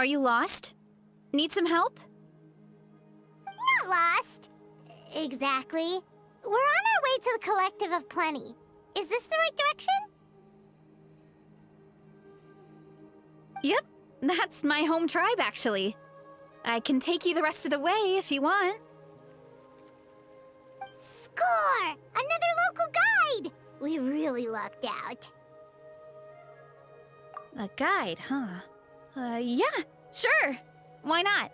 Are you lost? Need some help? Not lost. Exactly. We're on our way to the Collective of Plenty. Is this the right direction? Yep, that's my home tribe, actually. I can take you the rest of the way if you want. Score! Another local guide! We really lucked out. A guide, huh? Yeah, sure. Why not?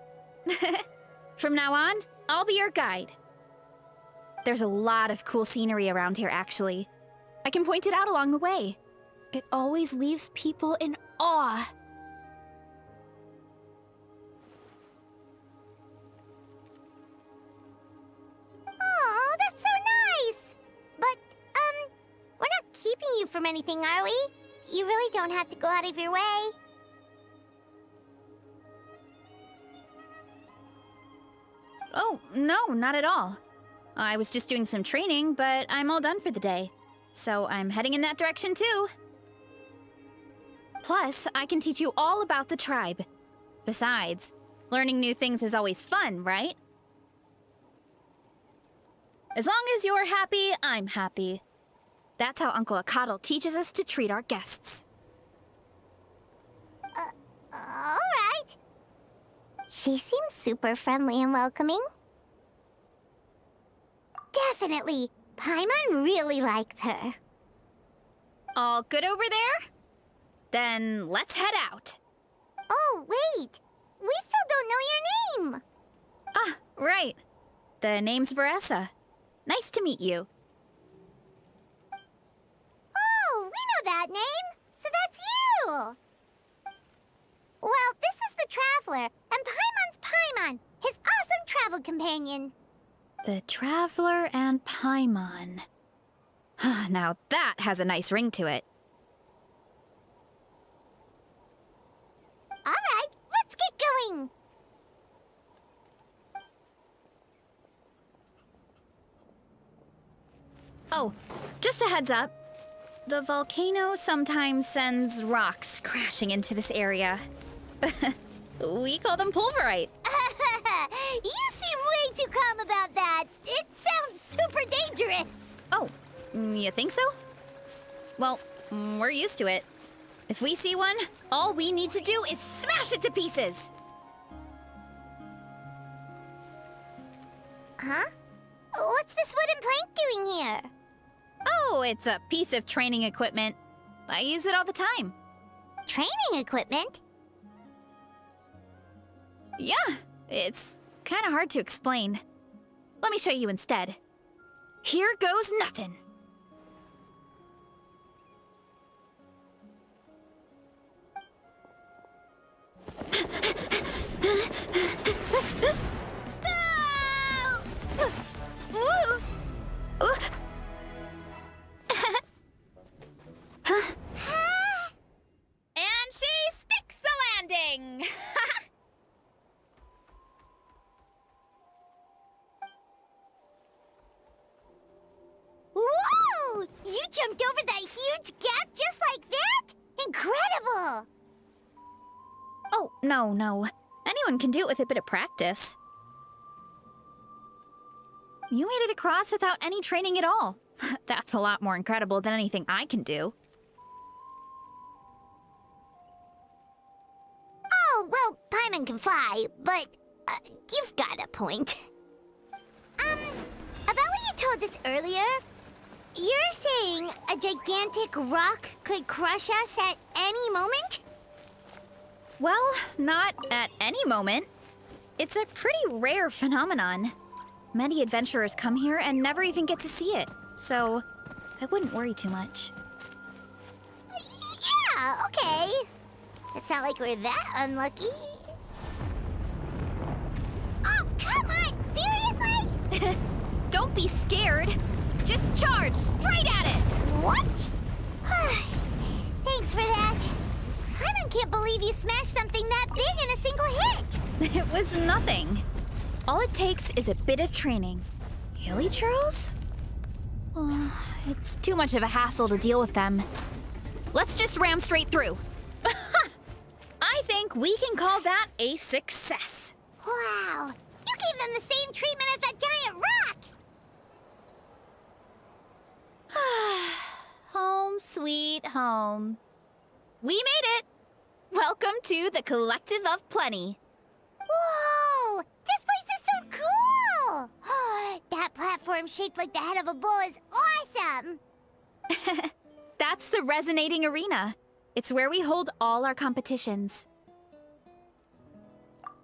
From now on, I'll be your guide. There's a lot of cool scenery around here, actually. I can point it out along the way. It always leaves people in awe. Oh, that's so nice! But, we're not keeping you from anything, are we? You really don't have to go out of your way. Oh, no, not at all. I was just doing some training, but I'm all done for the day. So I'm heading in that direction too. Plus, I can teach you all about the tribe. Besides, learning new things is always fun, right? As long as you're happy, I'm happy. That's how Uncle Akatl teaches us to treat our guests. Alright. She seems super friendly and welcoming. Definitely. Paimon really likes her. All good over there? Then let's head out. Oh, wait. We still don't know your name. Ah, right. The name's Varesa. Nice to meet you. Oh, we know that name. So that's you. Well, this is the Traveler, and Paimon's Paimon, his awesome travel companion. The Traveler and Paimon. Now that has a nice ring to it. All right, let's get going. Oh, just a heads up. The volcano sometimes sends rocks crashing into this area. We call them pulverite. You seem way too calm about that. It sounds super dangerous. Oh, you think so? Well, we're used to it. If we see one, all we need to do is smash it to pieces. Huh? What's this wooden plank doing here? Oh, it's a piece of training equipment. I use it all the time. Training equipment? Yeah, it's kind of hard to explain. Let me show you instead. Here goes nothing. And she sticks the landing! Whoa! You jumped over that huge gap just like that? Incredible! Oh, no. Anyone can do it with a bit of practice. You made it across without any training at all. That's a lot more incredible than anything I can do. Oh, well, Paimon can fly, but you've got a point. About what you told us earlier, you're saying a gigantic rock could crush us at any moment? Well, not at any moment. It's a pretty rare phenomenon. Many adventurers come here and never even get to see it, so I wouldn't worry too much. Yeah, okay. It's not like we're that unlucky. Oh, come on! Seriously? Don't be scared. Just charge straight at it. What? Thanks for that. I can't believe you smashed something that big in a single hit. It was nothing. All it takes is a bit of training. Hilly churls? Oh, it's too much of a hassle to deal with them. Let's just ram straight through. I think think we can call that a success. Wow! You gave them the same treatment as that giant rock! Home sweet home. We made it! Welcome to the Collective of Plenty. Whoa! This place is so cool! That platform shaped like the head of a bull is awesome! That's the Resonating Arena. It's where we hold all our competitions.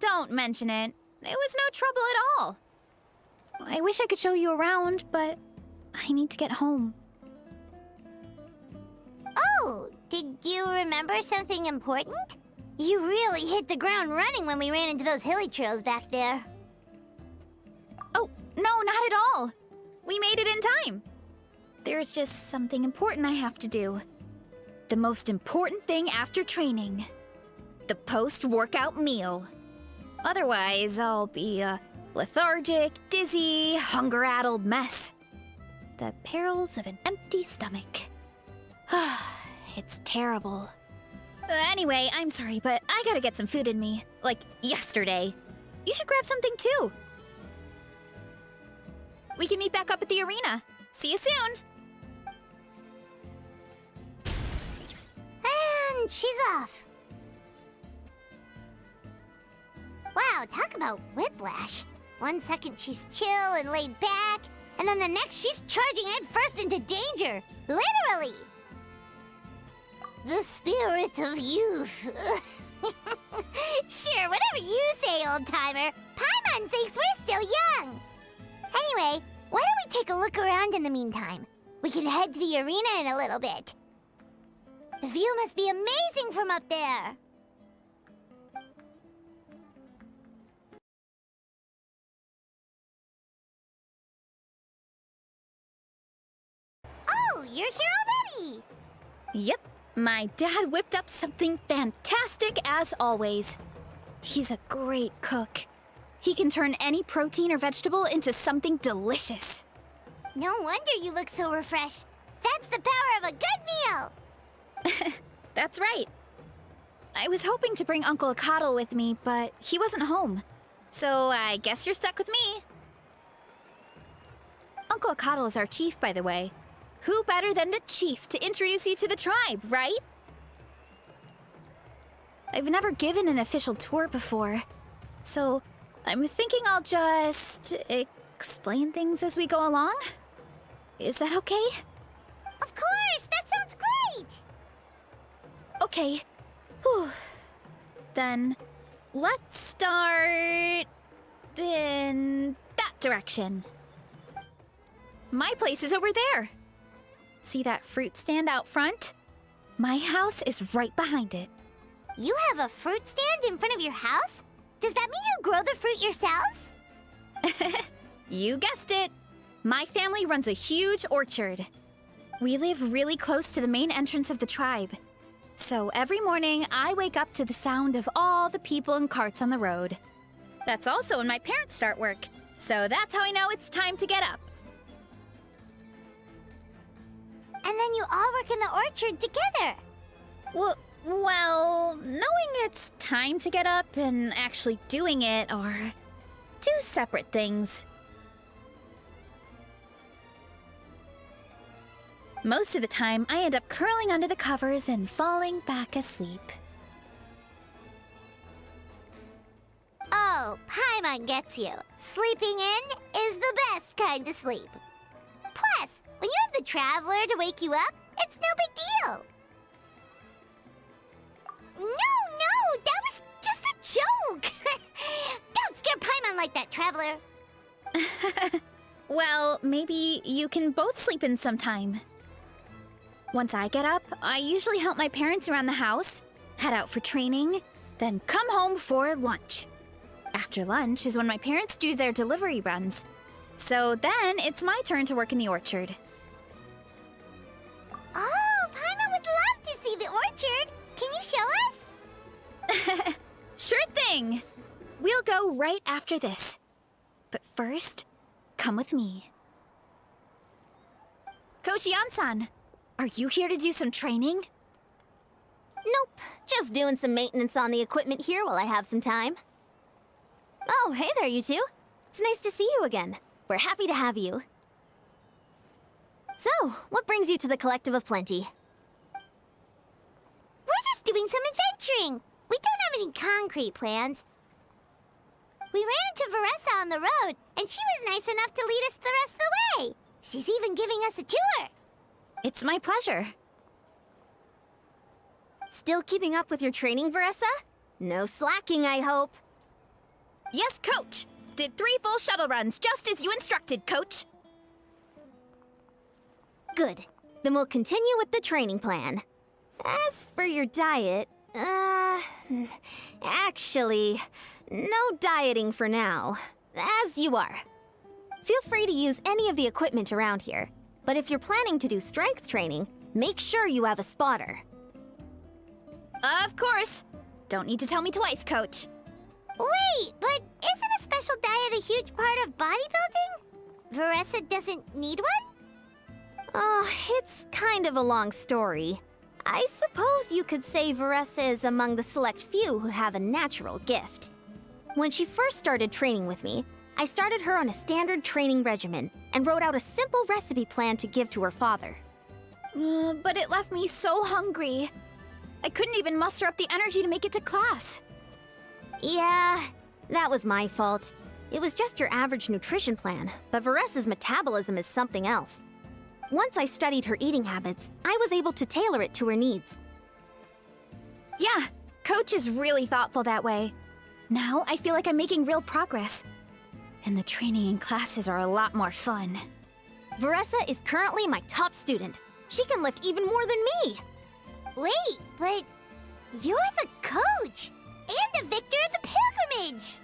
Don't mention it. It was no trouble at all. I wish I could show you around, but I need to get home. Oh, did you remember something important? You really hit the ground running when we ran into those hilly trails back there. Oh, no, not at all. We made it in time. There's just something important I have to do. The most important thing after training. The post-workout meal. Otherwise, I'll be a lethargic, dizzy, hunger-addled mess. The perils of an empty stomach. It's terrible. Anyway, I'm sorry, but I gotta get some food in me. Like, yesterday. You should grab something too. We can meet back up at the arena. See you soon! And she's off. Wow, talk about whiplash. 1 second she's chill and laid back, and then the next she's charging headfirst into danger. Literally! The spirit of youth. Sure, whatever you say, old-timer. Paimon thinks we're still young. Anyway, why don't we take a look around in the meantime? We can head to the arena in a little bit. The view must be amazing from up there. Oh, you're here already! Yep, my dad whipped up something fantastic as always. He's a great cook. He can turn any protein or vegetable into something delicious. No wonder you look so refreshed. That's the power of a good meal! That's right. I was hoping to bring Uncle Akatl with me, but he wasn't home. So I guess you're stuck with me. Uncle Akatl is our chief, by the way. Who better than the chief to introduce you to the tribe, right? I've never given an official tour before, so I'm thinking I'll just explain things as we go along. Is that okay? Of course! That sounds great! Okay. Whew. Then let's start in that direction. My place is over there. See that fruit stand out front? My house is right behind it. You have a fruit stand in front of your house? Does that mean you grow the fruit yourselves? You guessed it. My family runs a huge orchard. We live really close to the main entrance of the tribe. So every morning, I wake up to the sound of all the people and carts on the road. That's also when my parents start work. So that's how I know it's time to get up. And then you all work in the orchard together. Well, knowing it's time to get up and actually doing it are two separate things. Most of the time, I end up curling under the covers and falling back asleep. Oh, Paimon gets you. Sleeping in is the best kind of sleep. Plus, when you have the Traveler to wake you up, it's no big deal. No, that was just a joke. Don't scare Paimon like that, Traveler. Well, maybe you can both sleep in sometime. Once I get up, I usually help my parents around the house, head out for training, then come home for lunch. After lunch is when my parents do their delivery runs. So then it's my turn to work in the orchard. Oh, Paimon would love to see the orchard. Can you show us? Sure thing! We'll go right after this. But first, come with me. Coach Yan-san, are you here to do some training? Nope, just doing some maintenance on the equipment here while I have some time. Oh, hey there, you two. It's nice to see you again. We're happy to have you. So, what brings you to the Collective of Plenty? We're just doing some adventuring. We don't have any concrete plans. We ran into Varesa on the road, and she was nice enough to lead us the rest of the way. She's even giving us a tour. It's my pleasure. Still keeping up with your training, Varesa? No slacking, I hope. Yes, Coach! Did 3 full shuttle runs, just as you instructed, Coach. Good. Then we'll continue with the training plan. As for your diet, actually, no dieting for now. As you are. Feel free to use any of the equipment around here. But if you're planning to do strength training, make sure you have a spotter. Of course. Don't need to tell me twice, Coach. Wait, but isn't a special diet a huge part of bodybuilding? Varesa doesn't need one? Oh, it's kind of a long story. I suppose you could say Varesa is among the select few who have a natural gift. When she first started training with me, I started her on a standard training regimen and wrote out a simple recipe plan to give to her father. But it left me so hungry. I couldn't even muster up the energy to make it to class. Yeah, that was my fault. It was just your average nutrition plan, but Varesa's metabolism is something else. Once I studied her eating habits, I was able to tailor it to her needs. Yeah, Coach is really thoughtful that way. Now I feel like I'm making real progress. And the training and classes are a lot more fun. Varesa is currently my top student. She can lift even more than me. Wait, but you're the coach and the victor of the pilgrimage.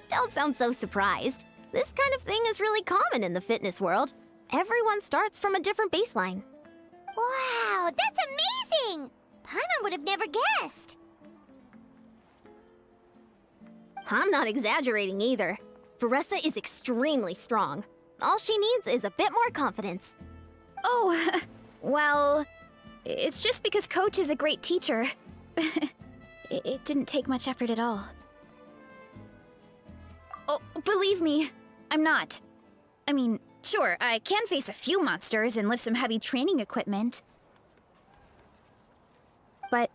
Don't sound so surprised. This kind of thing is really common in the fitness world. Everyone starts from a different baseline. Wow, that's amazing! Paimon would have never guessed. I'm not exaggerating either. Varesa is extremely strong. All she needs is a bit more confidence. Oh, well, it's just because Coach is a great teacher. It didn't take much effort at all. Oh, believe me, I'm not. I mean, sure, I can face a few monsters and lift some heavy training equipment. But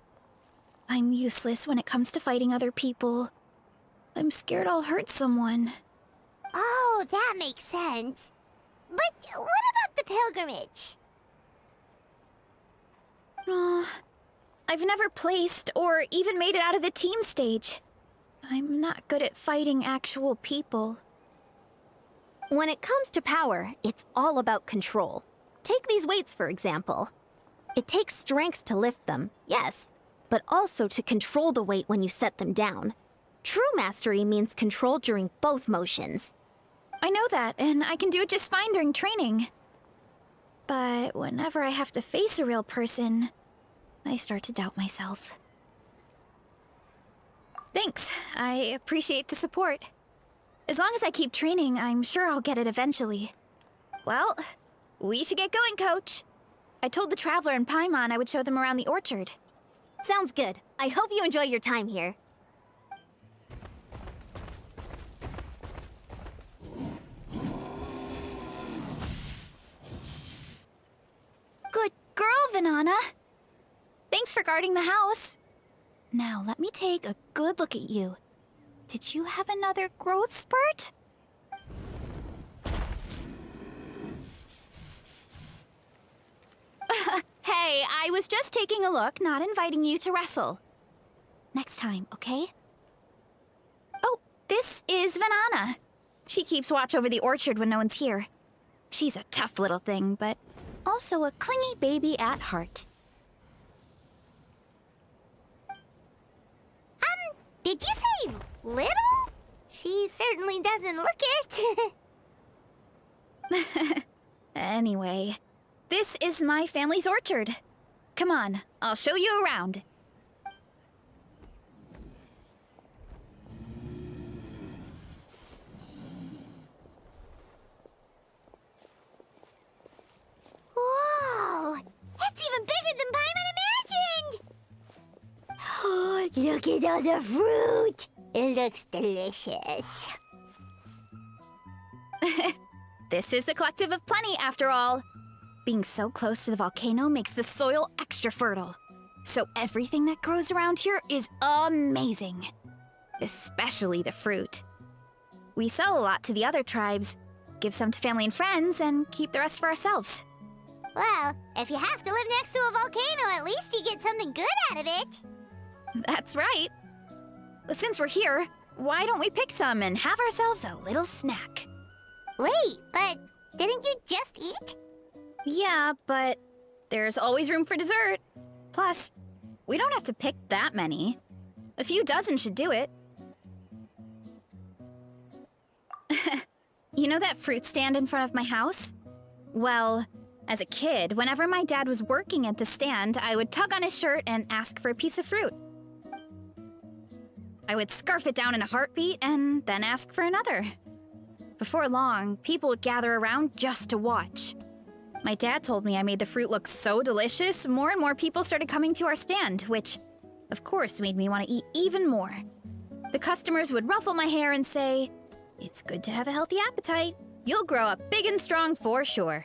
I'm useless when it comes to fighting other people. I'm scared I'll hurt someone. Oh, that makes sense. But what about the pilgrimage? I've never placed or even made it out of the team stage. I'm not good at fighting actual people. When it comes to power, it's all about control. Take these weights, for example. It takes strength to lift them, yes, but also to control the weight when you set them down. True mastery means control during both motions. I know that, and I can do it just fine during training. But whenever I have to face a real person, I start to doubt myself. Thanks. I appreciate the support. As long as I keep training, I'm sure I'll get it eventually. Well, we should get going, Coach. I told the Traveler and Paimon I would show them around the orchard. Sounds good. I hope you enjoy your time here. Good girl, Vanana. Thanks for guarding the house. Now, let me take a good look at you. Did you have another growth spurt? Hey, I was just taking a look, not inviting you to wrestle. Next time, okay? Oh, this is Vanana. She keeps watch over the orchard when no one's here. She's a tough little thing, but also a clingy baby at heart. Did you say little? She certainly doesn't look it. Anyway, this is my family's orchard. Come on, I'll show you around. Whoa! It's even bigger than Paimon Look at all the fruit! It looks delicious. This is the Collective of Plenty, after all. Being so close to the volcano makes the soil extra fertile. So everything that grows around here is amazing. Especially the fruit. We sell a lot to the other tribes, give some to family and friends, and keep the rest for ourselves. Well, if you have to live next to a volcano, at least you get something good out of it. That's right. Since we're here, why don't we pick some and have ourselves a little snack? Wait, but didn't you just eat? Yeah, but there's always room for dessert. Plus, we don't have to pick that many. A few dozen should do it. You know that fruit stand in front of my house? Well, as a kid, whenever my dad was working at the stand, I would tug on his shirt and ask for a piece of fruit. I would scarf it down in a heartbeat and then ask for another. Before long, people would gather around just to watch. My dad told me I made the fruit look so delicious, more and more people started coming to our stand, which, of course, made me want to eat even more. The customers would ruffle my hair and say, "It's good to have a healthy appetite. You'll grow up big and strong for sure."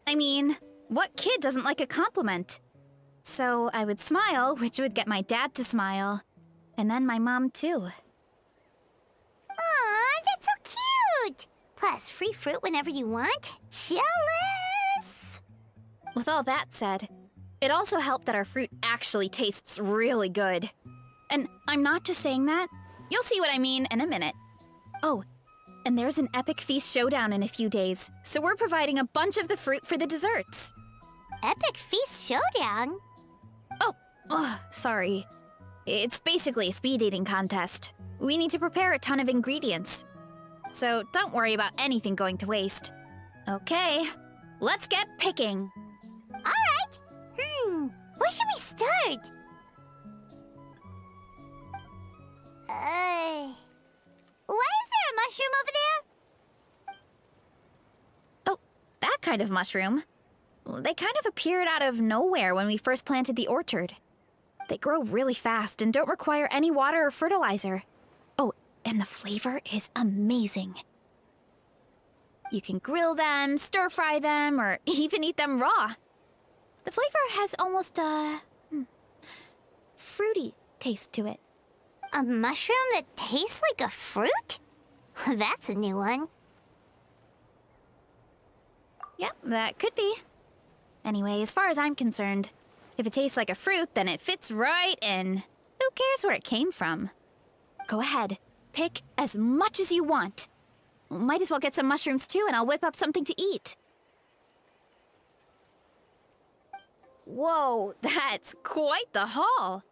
I mean, what kid doesn't like a compliment? So I would smile, which would get my dad to smile. And then my mom, too. Aw, that's so cute! Plus, free fruit whenever you want. Jealous! With all that said, it also helped that our fruit actually tastes really good. And I'm not just saying that. You'll see what I mean in a minute. Oh, and there's an epic feast showdown in a few days, so we're providing a bunch of the fruit for the desserts. Epic Feast Showdown? Oh, sorry. It's basically a speed eating contest. We need to prepare a ton of ingredients. So don't worry about anything going to waste. Okay, let's get picking. Alright! Where should we start? Why is there a mushroom over there? Oh, that kind of mushroom. They kind of appeared out of nowhere when we first planted the orchard. They grow really fast and don't require any water or fertilizer. Oh, and the flavor is amazing. You can grill them, stir-fry them, or even eat them raw. The flavor has almost a fruity taste to it. A mushroom that tastes like a fruit? That's a new one. Yep, that could be. Anyway, as far as I'm concerned, if it tastes like a fruit, then it fits right in. Who cares where it came from? Go ahead, pick as much as you want. Might as well get some mushrooms too, and I'll whip up something to eat. Whoa, that's quite the haul.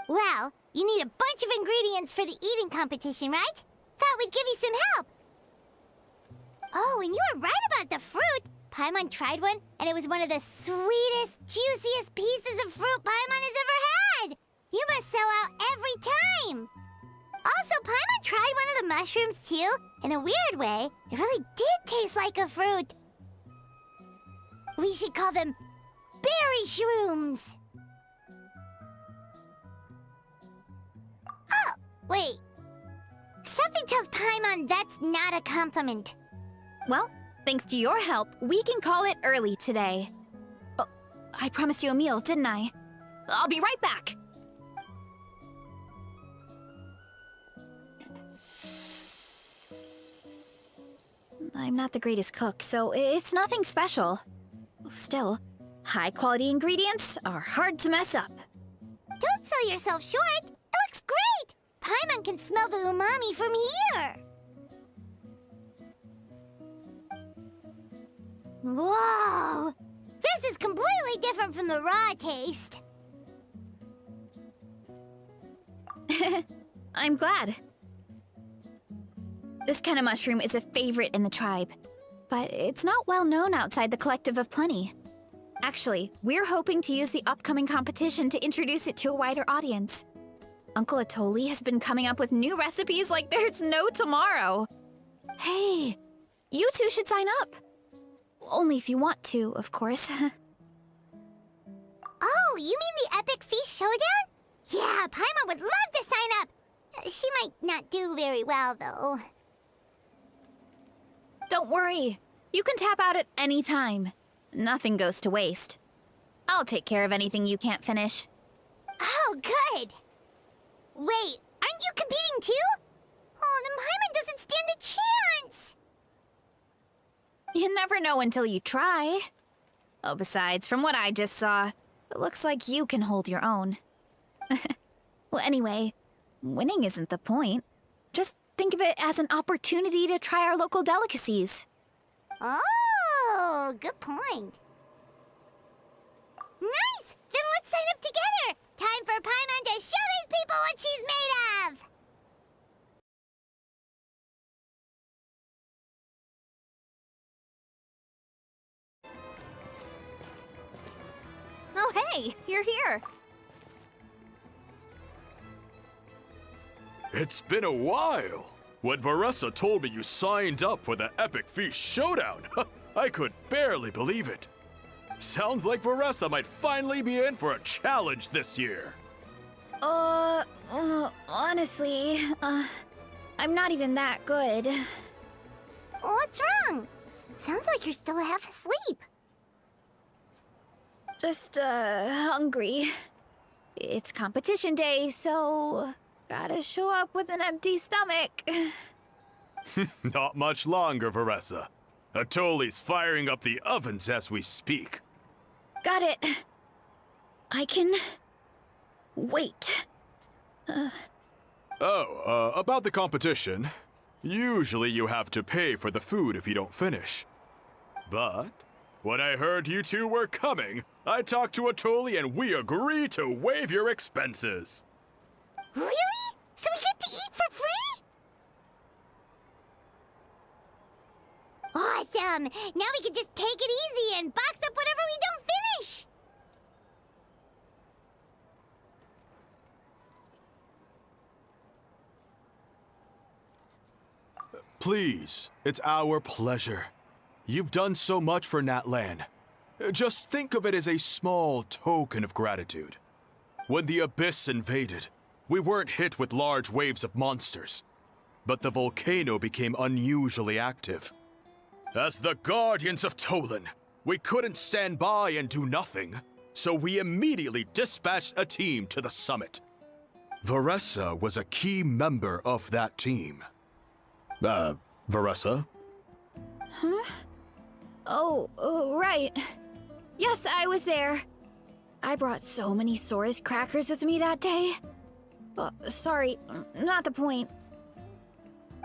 Well, you need a bunch of ingredients for the eating competition, right? Thought we'd give you some help. Oh, and you were right about the fruit. Paimon tried one, and it was one of the sweetest, juiciest pieces of fruit Paimon has ever had. You must sell out every time. Also, Paimon tried one of the mushrooms too. In a weird way, it really did taste like a fruit. We should call them berry shrooms. Oh, wait. Something tells Paimon that's not a compliment. Well, thanks to your help, we can call it early today. Oh, I promised you a meal, didn't I? I'll be right back. I'm not the greatest cook, so it's nothing special. Still, high-quality ingredients are hard to mess up. Don't sell yourself short. It looks great. Paimon can smell the umami from here. Whoa! This is completely different from the raw taste. I'm glad. This kind of mushroom is a favorite in the tribe, but it's not well known outside the Collective of Plenty. Actually, we're hoping to use the upcoming competition to introduce it to a wider audience. Uncle Atoli has been coming up with new recipes like there's no tomorrow. Hey, you two should sign up. Only if you want to, of course. Oh, you mean the Epic Feast Showdown? Yeah, Paimon would love to sign up. She might not do very well, though. Don't worry. You can tap out at any time. Nothing goes to waste. I'll take care of anything you can't finish. Oh, good. Wait, aren't you competing too? Oh, then Paimon doesn't stand a chance. You never know until you try. Oh, besides, from what I just saw, it looks like you can hold your own. Well, anyway, winning isn't the point. Just think of it as an opportunity to try our local delicacies. Oh, good point. Nice! Then let's sign up together! Time for Paimon to show these people what she's made of! Oh, hey, you're here. It's been a while. When Varesa told me you signed up for the Epic Feast Showdown, I could barely believe it. Sounds like Varesa might finally be in for a challenge this year. Honestly, I'm not even that good. What's wrong? Sounds like you're still half asleep. Just, hungry. It's competition day, so gotta show up with an empty stomach. Not much longer, Varesa. Atoli's firing up the ovens as we speak. Got it. I can wait. About the competition. Usually you have to pay for the food if you don't finish. But when I heard you two were coming, I talked to Atoli and we agreed to waive your expenses. Really? So we get to eat for free? Awesome! Now we can just take it easy and box up whatever we don't finish! Please, it's our pleasure. You've done so much for Natlan. Just think of it as a small token of gratitude. When the Abyss invaded, we weren't hit with large waves of monsters, but the volcano became unusually active. As the Guardians of Tolan, we couldn't stand by and do nothing, so we immediately dispatched a team to the summit. Varesa was a key member of that team. Varesa? Huh? Oh, right. Yes, I was there. I brought so many Sora's crackers with me that day. Sorry, not the point.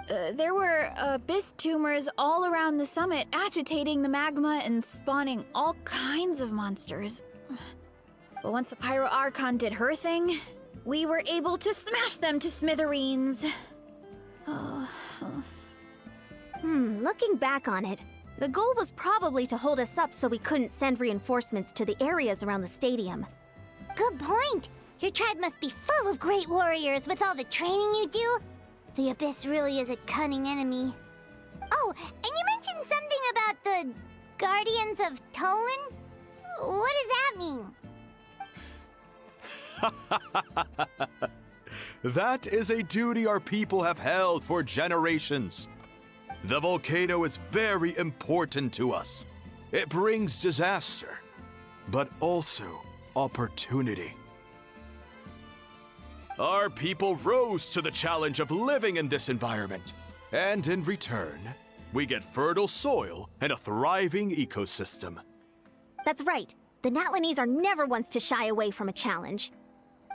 There were abyss tumors all around the summit, agitating the magma and spawning all kinds of monsters. But once the Pyro Archon did her thing, we were able to smash them to smithereens. Looking back on it, the goal was probably to hold us up so we couldn't send reinforcements to the areas around the stadium. Good point! Your tribe must be full of great warriors with all the training you do. The Abyss really is a cunning enemy. Oh, and you mentioned something about the Guardians of Tolan? What does that mean? That is a duty our people have held for generations. The volcano is very important to us. It brings disaster, but also opportunity. Our people rose to the challenge of living in this environment, and in return, we get fertile soil and a thriving ecosystem. That's right. The Natlanese are never ones to shy away from a challenge.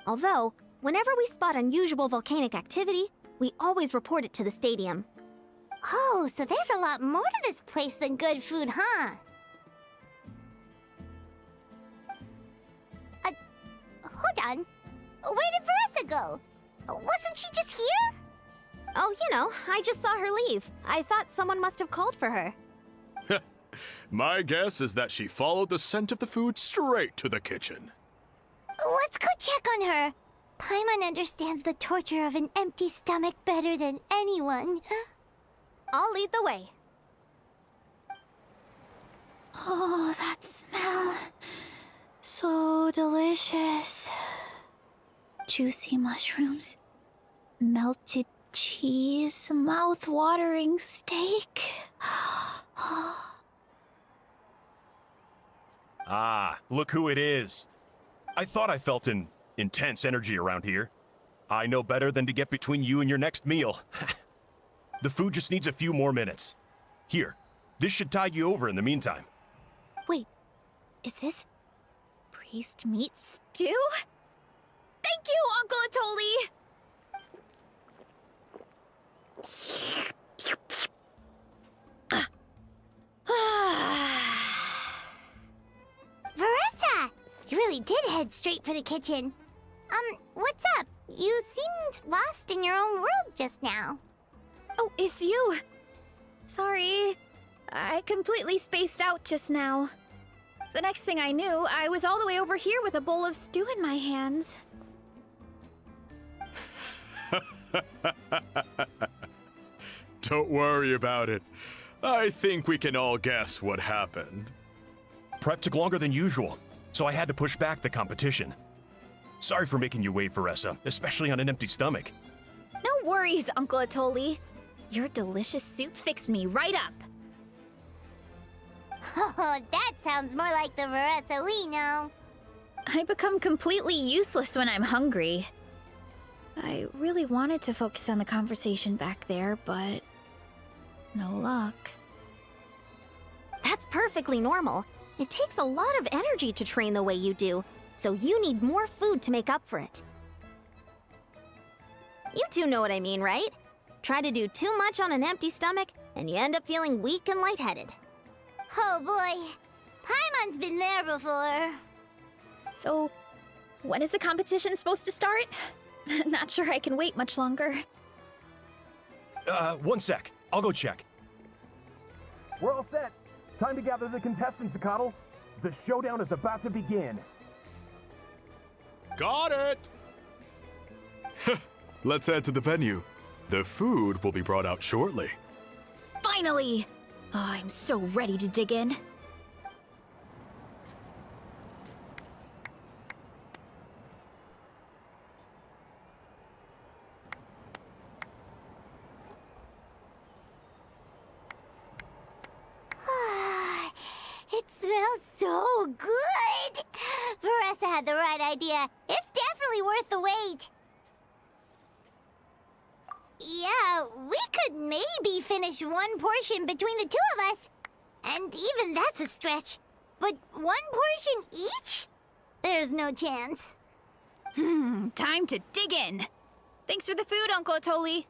Although, whenever we spot unusual volcanic activity, we always report it to the stadium. Oh, so there's a lot more to this place than good food, huh? Hold on. Where did Veraza go? Wasn't she just here? Oh, I just saw her leave. I thought someone must have called for her. My guess is that she followed the scent of the food straight to the kitchen. Let's go check on her. Paimon understands the torture of an empty stomach better than anyone. I'll lead the way. Oh, that smell. So delicious. delicious. Juicy mushrooms, melted cheese, mouth-watering steak. Ah, look who it is. I thought I felt an intense energy around here. I know better than to get between you and your next meal. The food just needs a few more minutes. Here, this should tide you over in the meantime. Wait, is this priest meat stew? Thank you, Uncle Atoli! Varesa! You really did head straight for the kitchen. What's up? You seemed lost in your own world just now. Oh, it's you. Sorry. I completely spaced out just now. The next thing I knew, I was all the way over here with a bowl of stew in my hands. Don't worry about it. I think we can all guess what happened. Prep took longer than usual, so I had to push back the competition. Sorry for making you wait, Varesa, especially on an empty stomach. No worries, Uncle Atoli. Your delicious soup fixed me right up. Oh, that sounds more like the Varesa we know. I become completely useless when I'm hungry. I really wanted to focus on the conversation back there, but no luck. That's perfectly normal. It takes a lot of energy to train the way you do, so you need more food to make up for it. You two know what I mean, right? Try to do too much on an empty stomach, and you end up feeling weak and lightheaded. Oh boy, Paimon's been there before. So, when is the competition supposed to start? Not sure I can wait much longer. One sec. I'll go check. We're all set. Time to gather the contestants, Zakatl. The showdown is about to begin. Got it! Let's head to the venue. The food will be brought out shortly. Finally! Oh, I'm so ready to dig in. It smells so good! Varesa had the right idea. It's definitely worth the wait. Yeah, we could maybe finish one portion between the two of us. And even that's a stretch. But one portion each? There's no chance. Time to dig in. Thanks for the food, Uncle Atoli.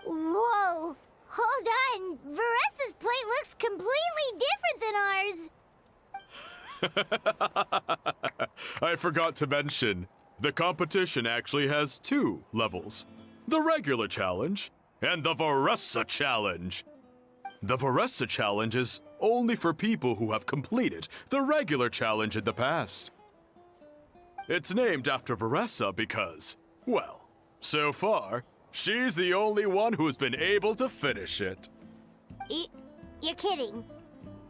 Whoa! Hold on! Varesa's plate looks completely different than ours! I forgot to mention, the competition actually has 2 levels. The regular challenge and the Varesa challenge. The Varesa challenge is only for people who have completed the regular challenge in the past. It's named after Varesa because, well, so far, she's the only one who's been able to finish it. You're kidding.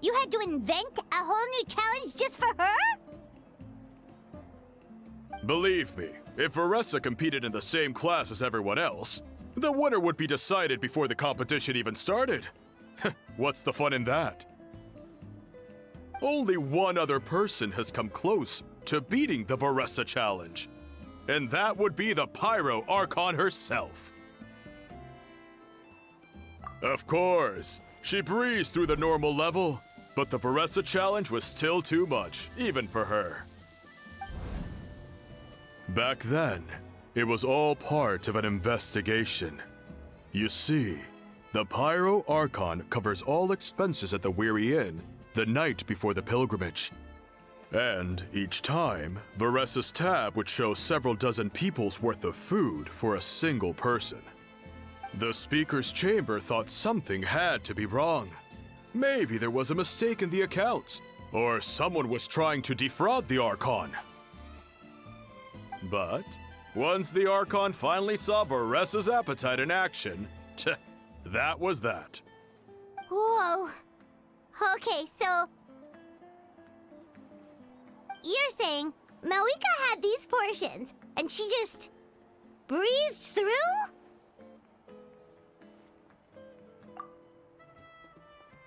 You had to invent a whole new challenge just for her? Believe me, if Varesa competed in the same class as everyone else, the winner would be decided before the competition even started. What's the fun in that? Only one other person has come close to beating the Varesa challenge, and that would be the Pyro Archon herself. Of course, she breezed through the normal level, but the Varesa challenge was still too much, even for her. Back then, it was all part of an investigation. You see, the Pyro Archon covers all expenses at the Weary Inn the night before the pilgrimage. And each time, Varesa's tab would show several dozen people's worth of food for a single person. The speaker's chamber thought something had to be wrong. Maybe there was a mistake in the accounts, or someone was trying to defraud the Archon. But once the Archon finally saw Varesa's appetite in action, that was that. Whoa. Okay, so... You're saying Malika had these portions, and she just breezed through?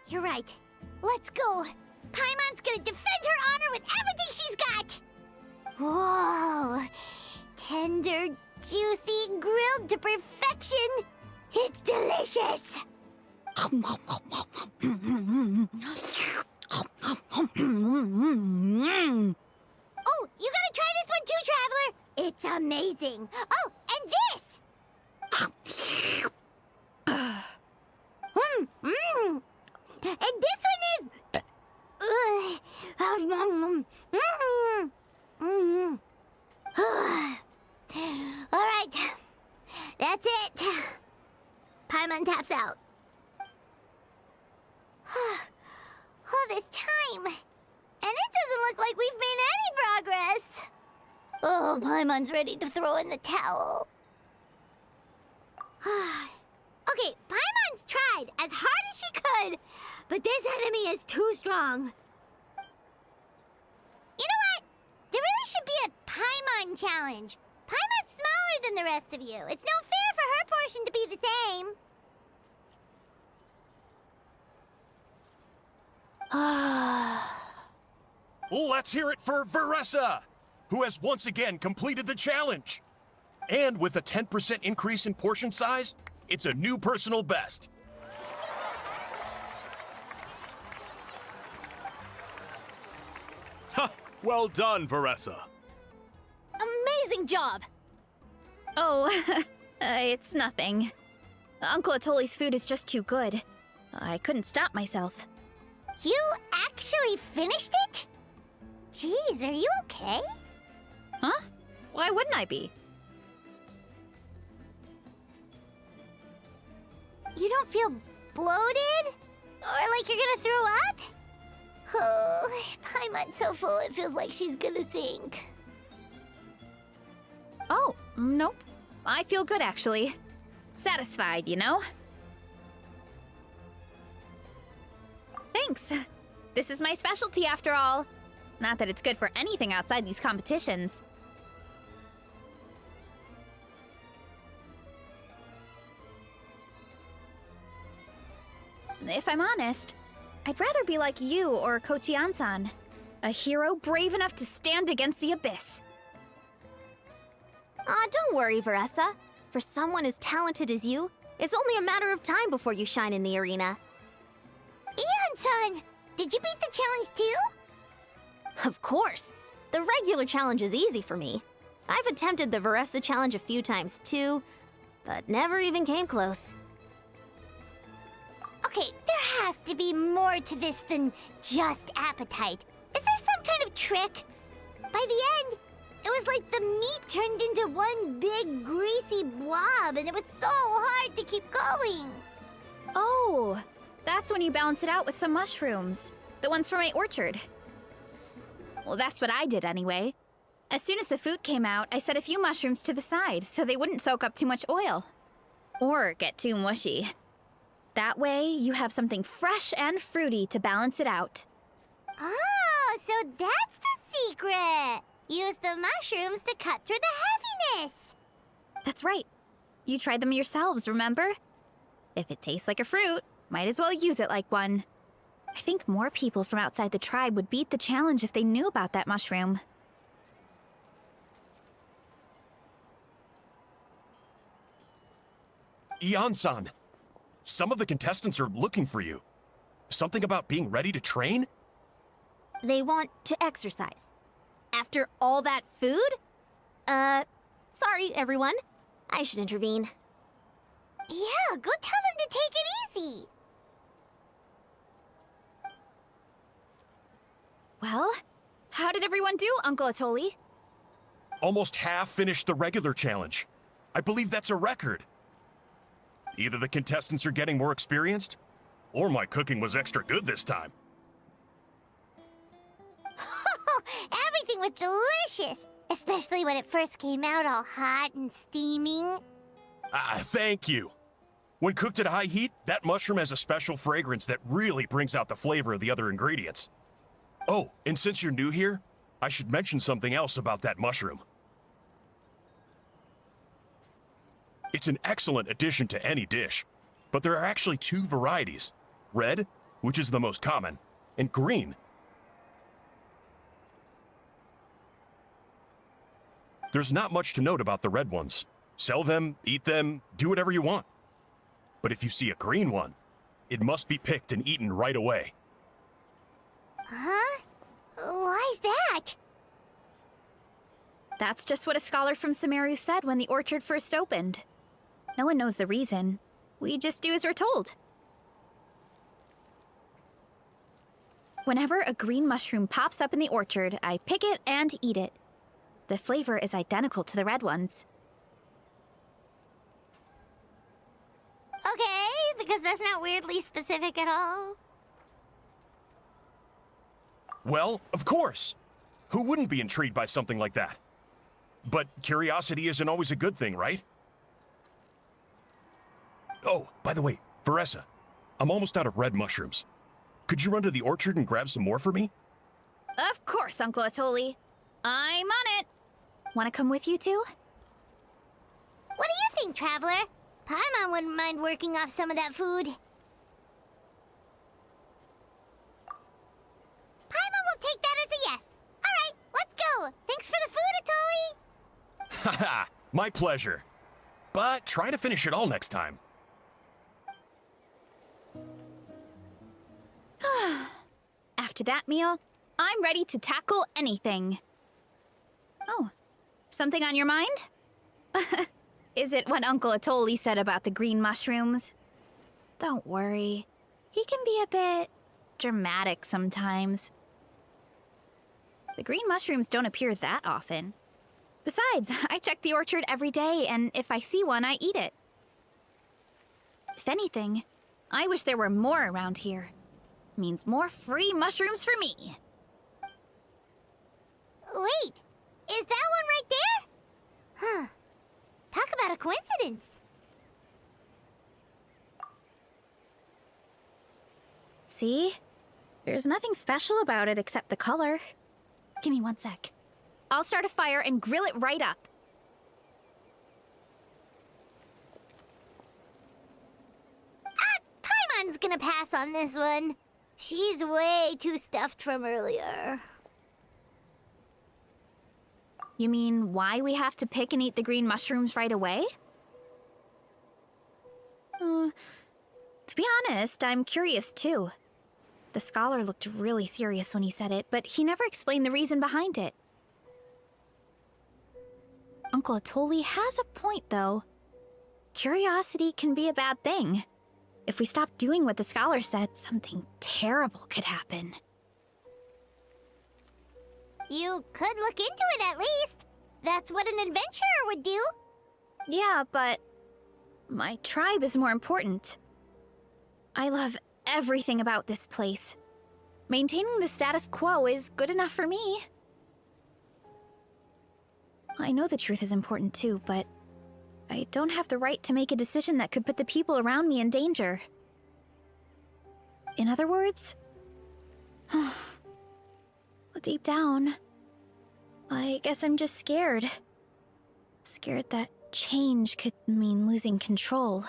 You're right. Let's go. Paimon's gonna defend her honor with everything she's got! Whoa! Tender, juicy, grilled to perfection! It's delicious! Oh, you gotta try this one too, Traveler! It's amazing! Oh, and this! And this one is... Alright, that's it. Paimon taps out. All this time, and it doesn't look like we've made any progress. Oh, Paimon's ready to throw in the towel. Okay, Paimon's tried as hard as she could, but this enemy is too strong. You know what? There really should be a Paimon challenge. Paimon's smaller than the rest of you. It's no fair for her portion to be the same. Let's hear it for Varesa, who has once again completed the challenge. And with a 10% increase in portion size, it's a new personal best. Ha! Well done, Varesa. Amazing job! Oh, it's nothing. Uncle Atoli's food is just too good. I couldn't stop myself. You actually finished it? Jeez, are you okay? Huh? Why wouldn't I be? You don't feel bloated? Or like you're gonna throw up? Oh, Paimon's so full it feels like she's gonna sink. Oh, nope. I feel good, actually. Satisfied, you know? Thanks. This is my specialty, after all. Not that it's good for anything outside these competitions. If I'm honest, I'd rather be like you or Kochi-an-san. A hero brave enough to stand against the abyss. Aw, don't worry, Varesa. For someone as talented as you, it's only a matter of time before you shine in the arena. Ian-san, did you beat the challenge too? Of course! The regular challenge is easy for me. I've attempted the Varesa challenge a few times too, but never even came close. Okay, there has to be more to this than just appetite. Is there some kind of trick? By the end, it was like the meat turned into one big greasy blob, and it was so hard to keep going. Oh, that's when you balance it out with some mushrooms. The ones from my orchard. Well, that's what I did anyway. As soon as the food came out, I set a few mushrooms to the side so they wouldn't soak up too much oil. Or get too mushy. That way, you have something fresh and fruity to balance it out. Oh, so that's the secret! Use the mushrooms to cut through the heaviness! That's right. You tried them yourselves, remember? If it tastes like a fruit, might as well use it like one. I think more people from outside the tribe would beat the challenge if they knew about that mushroom. Ian-san, some of the contestants are looking for you. Something about being ready to train? They want to exercise. After all that food? Sorry, everyone. I should intervene. Yeah, go tell them to take it easy! Well, how did everyone do, Uncle Atoli? Almost half finished the regular challenge. I believe that's a record. Either the contestants are getting more experienced, or my cooking was extra good this time. Everything was delicious! Especially when it first came out all hot and steaming. Thank you. When cooked at high heat, that mushroom has a special fragrance that really brings out the flavor of the other ingredients. Oh, and since you're new here, I should mention something else about that mushroom. It's an excellent addition to any dish, but there are actually two varieties. Red, which is the most common, and green. There's not much to note about the red ones. Sell them, eat them, do whatever you want. But if you see a green one, it must be picked and eaten right away. Huh? Why's that? That's just what a scholar from Sumeru said when the orchard first opened. No one knows the reason. We just do as we're told. Whenever a green mushroom pops up in the orchard, I pick it and eat it. The flavor is identical to the red ones. Okay, because that's not weirdly specific at all. Well, of course. Who wouldn't be intrigued by something like that? But curiosity isn't always a good thing, right? Oh, by the way, Varesa, I'm almost out of red mushrooms. Could you run to the orchard and grab some more for me? Of course, Uncle Atoli. I'm on it. Want to come with you too? What do you think, Traveler? Paimon wouldn't mind working off some of that food. Paimon will take that as a yes. All right, let's go. Thanks for the food, Atoli. Haha, my pleasure. But try to finish it all next time. After that meal, I'm ready to tackle anything. Oh, something on your mind? Is it what Uncle Atoli said about the green mushrooms? Don't worry. He can be a bit dramatic sometimes. The green mushrooms don't appear that often. Besides, I check the orchard every day, and if I see one, I eat it. If anything, I wish there were more around here. Means more free mushrooms for me. Wait, is that one right there? Huh. Talk about a coincidence. See? There's nothing special about it except the color. Give me 1 sec. I'll start a fire and grill it right up. Paimon's gonna pass on this one. She's way too stuffed from earlier. You mean why we have to pick and eat the green mushrooms right away? To be honest, I'm curious too. The scholar looked really serious when he said it, but he never explained the reason behind it. Uncle Atoli has a point, though. Curiosity can be a bad thing. If we stop doing what the scholar said, something terrible could happen. You could look into it at least. That's what an adventurer would do. Yeah, but my tribe is more important. I love everything about this place. Maintaining the status quo is good enough for me. I know the truth is important too, but I don't have the right to make a decision that could put the people around me in danger. In other words, deep down, I guess I'm just scared. Scared that change could mean losing control.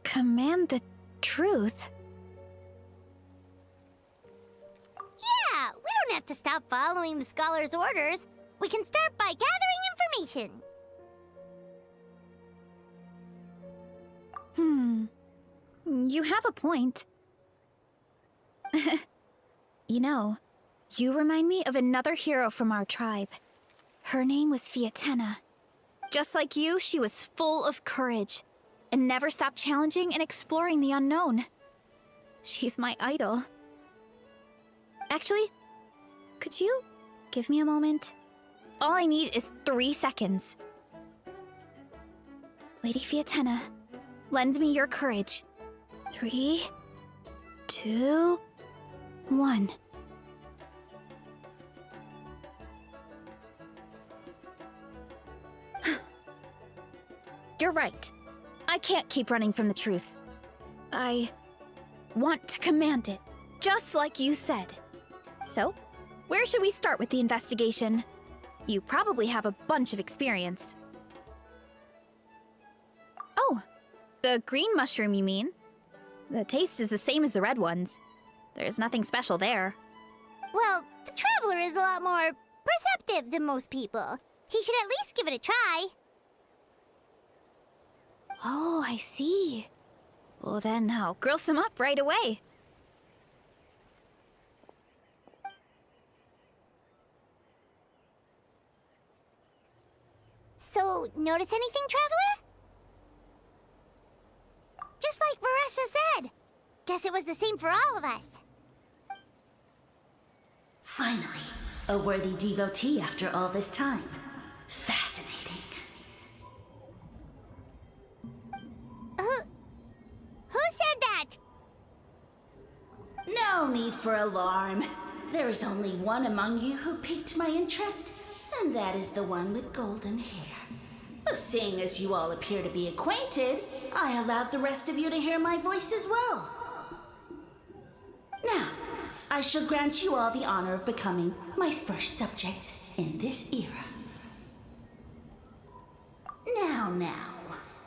Command the truth? Yeah, we don't have to stop following the scholar's orders. We can start by gathering information. You have a point. You know, you remind me of another hero from our tribe. Her name was Fiatena. Just like you, she was full of courage and never stopped challenging and exploring the unknown. She's my idol. Actually, could you give me a moment? All I need is 3 seconds. Lady Fiatena, lend me your courage. 3, 2, 1. You're right. I can't keep running from the truth. I want to command it. Just like you said. So, where should we start with the investigation? You probably have a bunch of experience. Oh, the green mushroom, you mean? The taste is the same as the red ones. There's nothing special there. Well, the traveler is a lot more perceptive than most people. He should at least give it a try. Oh, I see. Well then, I'll grill some up right away. So, notice anything, traveler? Just like Varen said. Guess it was the same for all of us. Finally, a worthy devotee after all this time. Fascinating. Who said that? No need for alarm. There is only one among you who piqued my interest, and that is the one with golden hair. Seeing as you all appear to be acquainted, I allowed the rest of you to hear my voice as well. Now, I shall grant you all the honor of becoming my first subjects in this era. Now,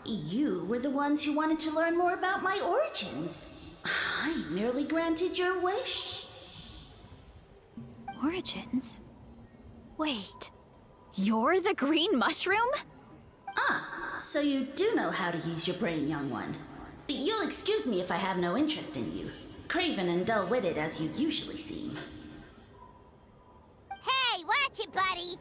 you were the ones who wanted to learn more about my origins. I merely granted your wish. Origins? Wait, you're the green mushroom? So you do know how to use your brain, young one. You'll excuse me if I have no interest in you, craven and dull-witted as you usually seem. Hey, watch it, buddy!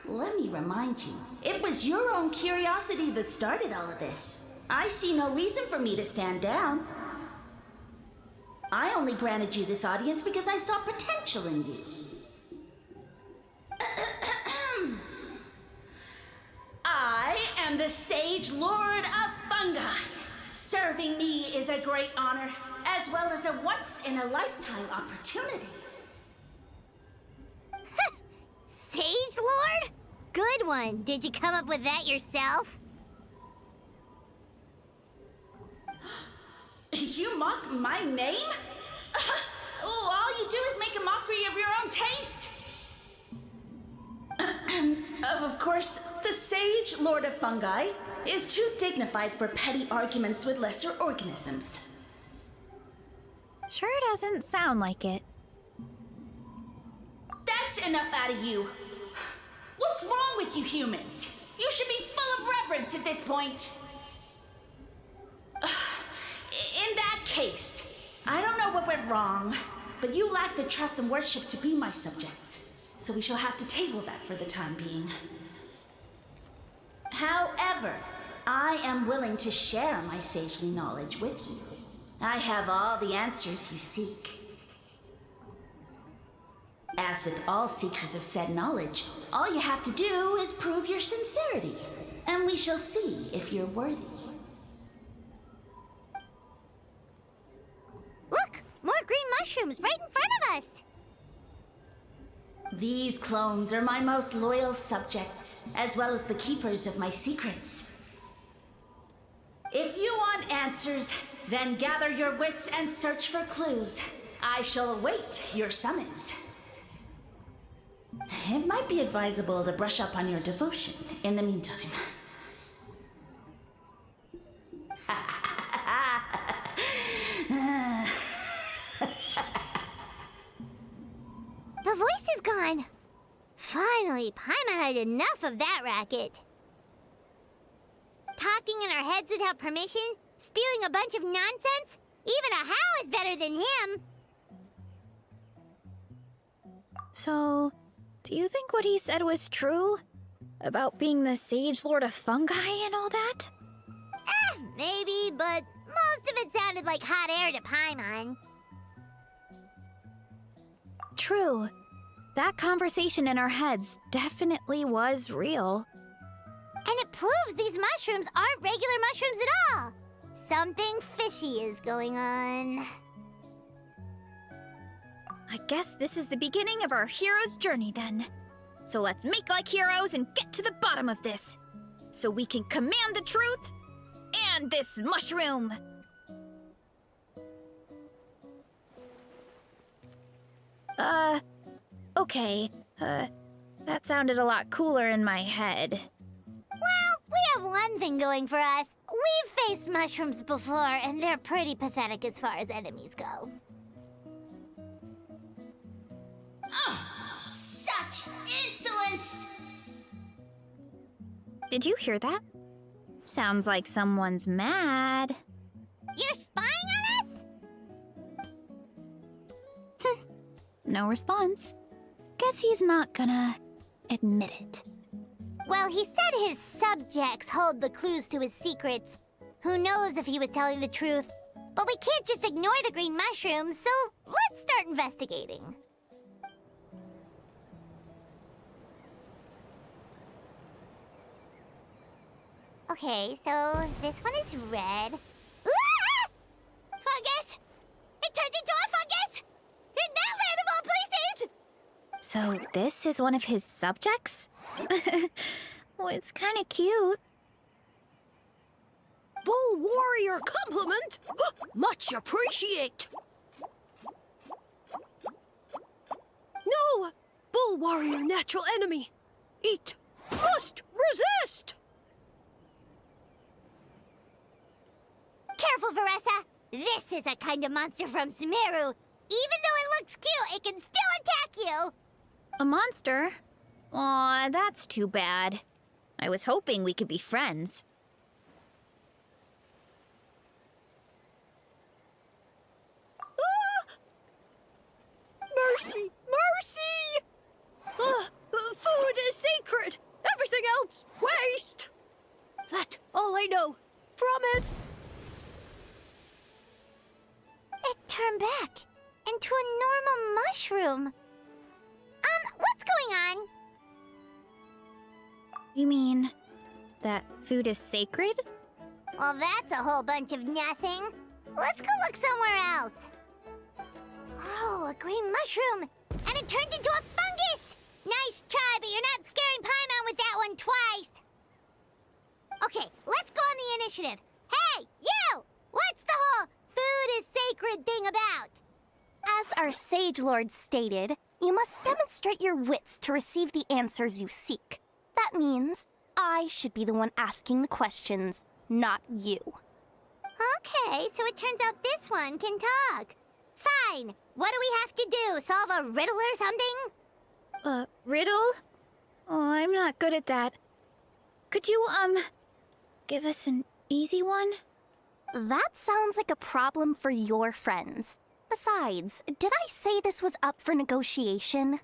Let me remind you, it was your own curiosity that started all of this. I see no reason for me to stand down. I only granted you this audience because I saw potential in you. I am the Sage Lord of Fungi. Serving me is a great honor, as well as a once-in-a-lifetime opportunity. Sage Lord? Good one. Did you come up with that yourself? You mock my name? All you do is make a mockery of your own taste. Of course, the Sage Lord of Fungi is too dignified for petty arguments with lesser organisms. Sure doesn't sound like it. That's enough out of you. What's wrong with you humans? You should be full of reverence at this point. In that case, I don't know what went wrong, but you lack the trust and worship to be my subjects, so we shall have to table that for the time being. However, I am willing to share my sagely knowledge with you. I have all the answers you seek. As with all seekers of said knowledge, all you have to do is prove your sincerity, and we shall see if you're worthy. Look! More green mushrooms right in front of us! These clones are my most loyal subjects, as well as the keepers of my secrets. If you want answers, then gather your wits and search for clues. I shall await your summons. It might be advisable to brush up on your devotion in the meantime. The voice is gone. Finally, Paimon had enough of that racket. Talking in our heads without permission, spewing a bunch of nonsense. Even a howl is better than him. So, do you think what he said was true? About being the Sage Lord of Fungi and all that? Maybe, but most of it sounded like hot air to Paimon. True. That conversation in our heads definitely was real. And it proves these mushrooms aren't regular mushrooms at all. Something fishy is going on. I guess this is the beginning of our hero's journey then. So let's make like heroes and get to the bottom of this. So we can command the truth and this mushroom. Okay. That sounded a lot cooler in my head. Well, we have one thing going for us. We've faced mushrooms before, and they're pretty pathetic as far as enemies go. Such insolence! Did you hear that? Sounds like someone's mad. You're spying on us? No response. Guess he's not gonna admit it. Well, he said his subjects hold the clues to his secrets. Who knows if he was telling the truth? But we can't just ignore the green mushrooms, so let's start investigating. Okay, so this one is red. Ah! Fungus! It turned into a fungus! In that land of all places! So this is one of his subjects? Well, it's kind of cute. Bull warrior compliment! Much appreciate! No! Bull warrior natural enemy! Eat! Must resist! Careful, Varesa! This is a kind of monster from Sumeru. Even though it looks cute, it can still attack you! A monster? Aw, that's too bad. I was hoping we could be friends. Mercy! Mercy! Food is sacred! Everything else, waste! That's all I know. Promise! It turned back into a normal mushroom. What's going on? You mean that food is sacred? Well, that's a whole bunch of nothing. Let's go look somewhere else. Oh, a green mushroom. And it turned into a fungus! Nice try, but you're not scaring Paimon with that one twice. Okay, let's go on the initiative. Hey, you! What's the whole food is sacred thing about? As our Sage Lord stated, you must demonstrate your wits to receive the answers you seek. That means I should be the one asking the questions, not you. Okay, so it turns out this one can talk. Fine. What do we have to do? Solve a riddle or something? Riddle? Oh, I'm not good at that. Could you, give us an easy one? That sounds like a problem for your friends. Besides, did I say this was up for negotiation?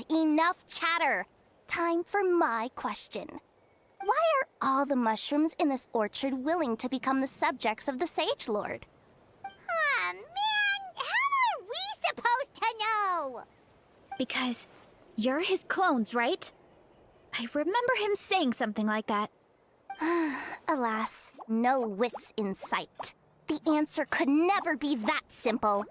Enough chatter. Time for my question. Why are all the mushrooms in this orchard willing to become the subjects of the Sage Lord? Aw, man! How are we supposed to know? Because you're his clones, right? I remember him saying something like that. Alas, no wits in sight. The answer could never be that simple.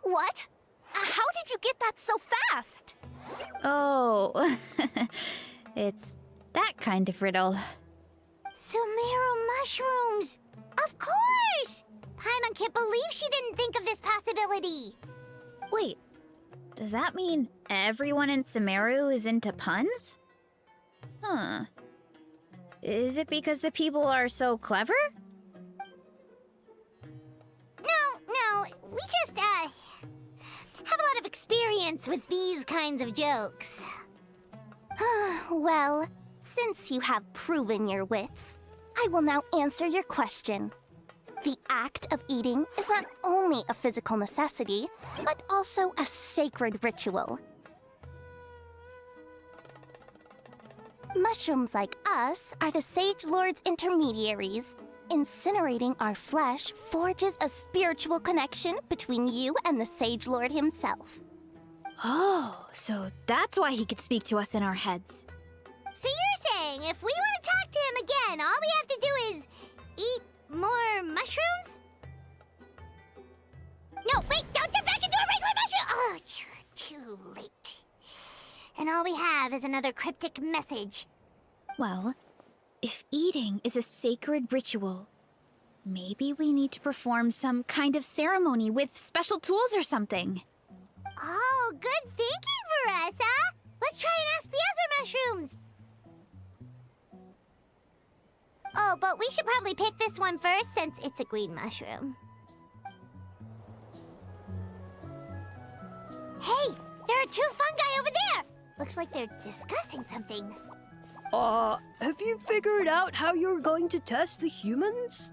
What? How did you get that so fast? Oh, it's that kind of riddle. Sumeru mushrooms! Of course! Paimon can't believe she didn't think of this possibility. Wait, does that mean everyone in Sumeru is into puns? Huh. Is it because the people are so clever? No, we just, have a lot of experience with these kinds of jokes. Well, since you have proven your wits, I will now answer your question. The act of eating is not only a physical necessity, but also a sacred ritual. Mushrooms like us are the Sage Lord's intermediaries. Incinerating our flesh forges a spiritual connection between you and the Sage Lord himself. Oh, so that's why he could speak to us in our heads. So you're saying if we want to talk to him again, all we have to do is eat more mushrooms? No, wait, don't turn back into a regular mushroom! Oh, too late. And all we have is another cryptic message. Well, if eating is a sacred ritual, Maybe we need to perform some kind of ceremony with special tools or something. Oh, good thinking, Varesa! Let's try and ask the other mushrooms! Oh, but we should probably pick this one first since it's a green mushroom. Hey! There are two fungi over there! Looks like they're discussing something. Have you figured out how you're going to test the humans?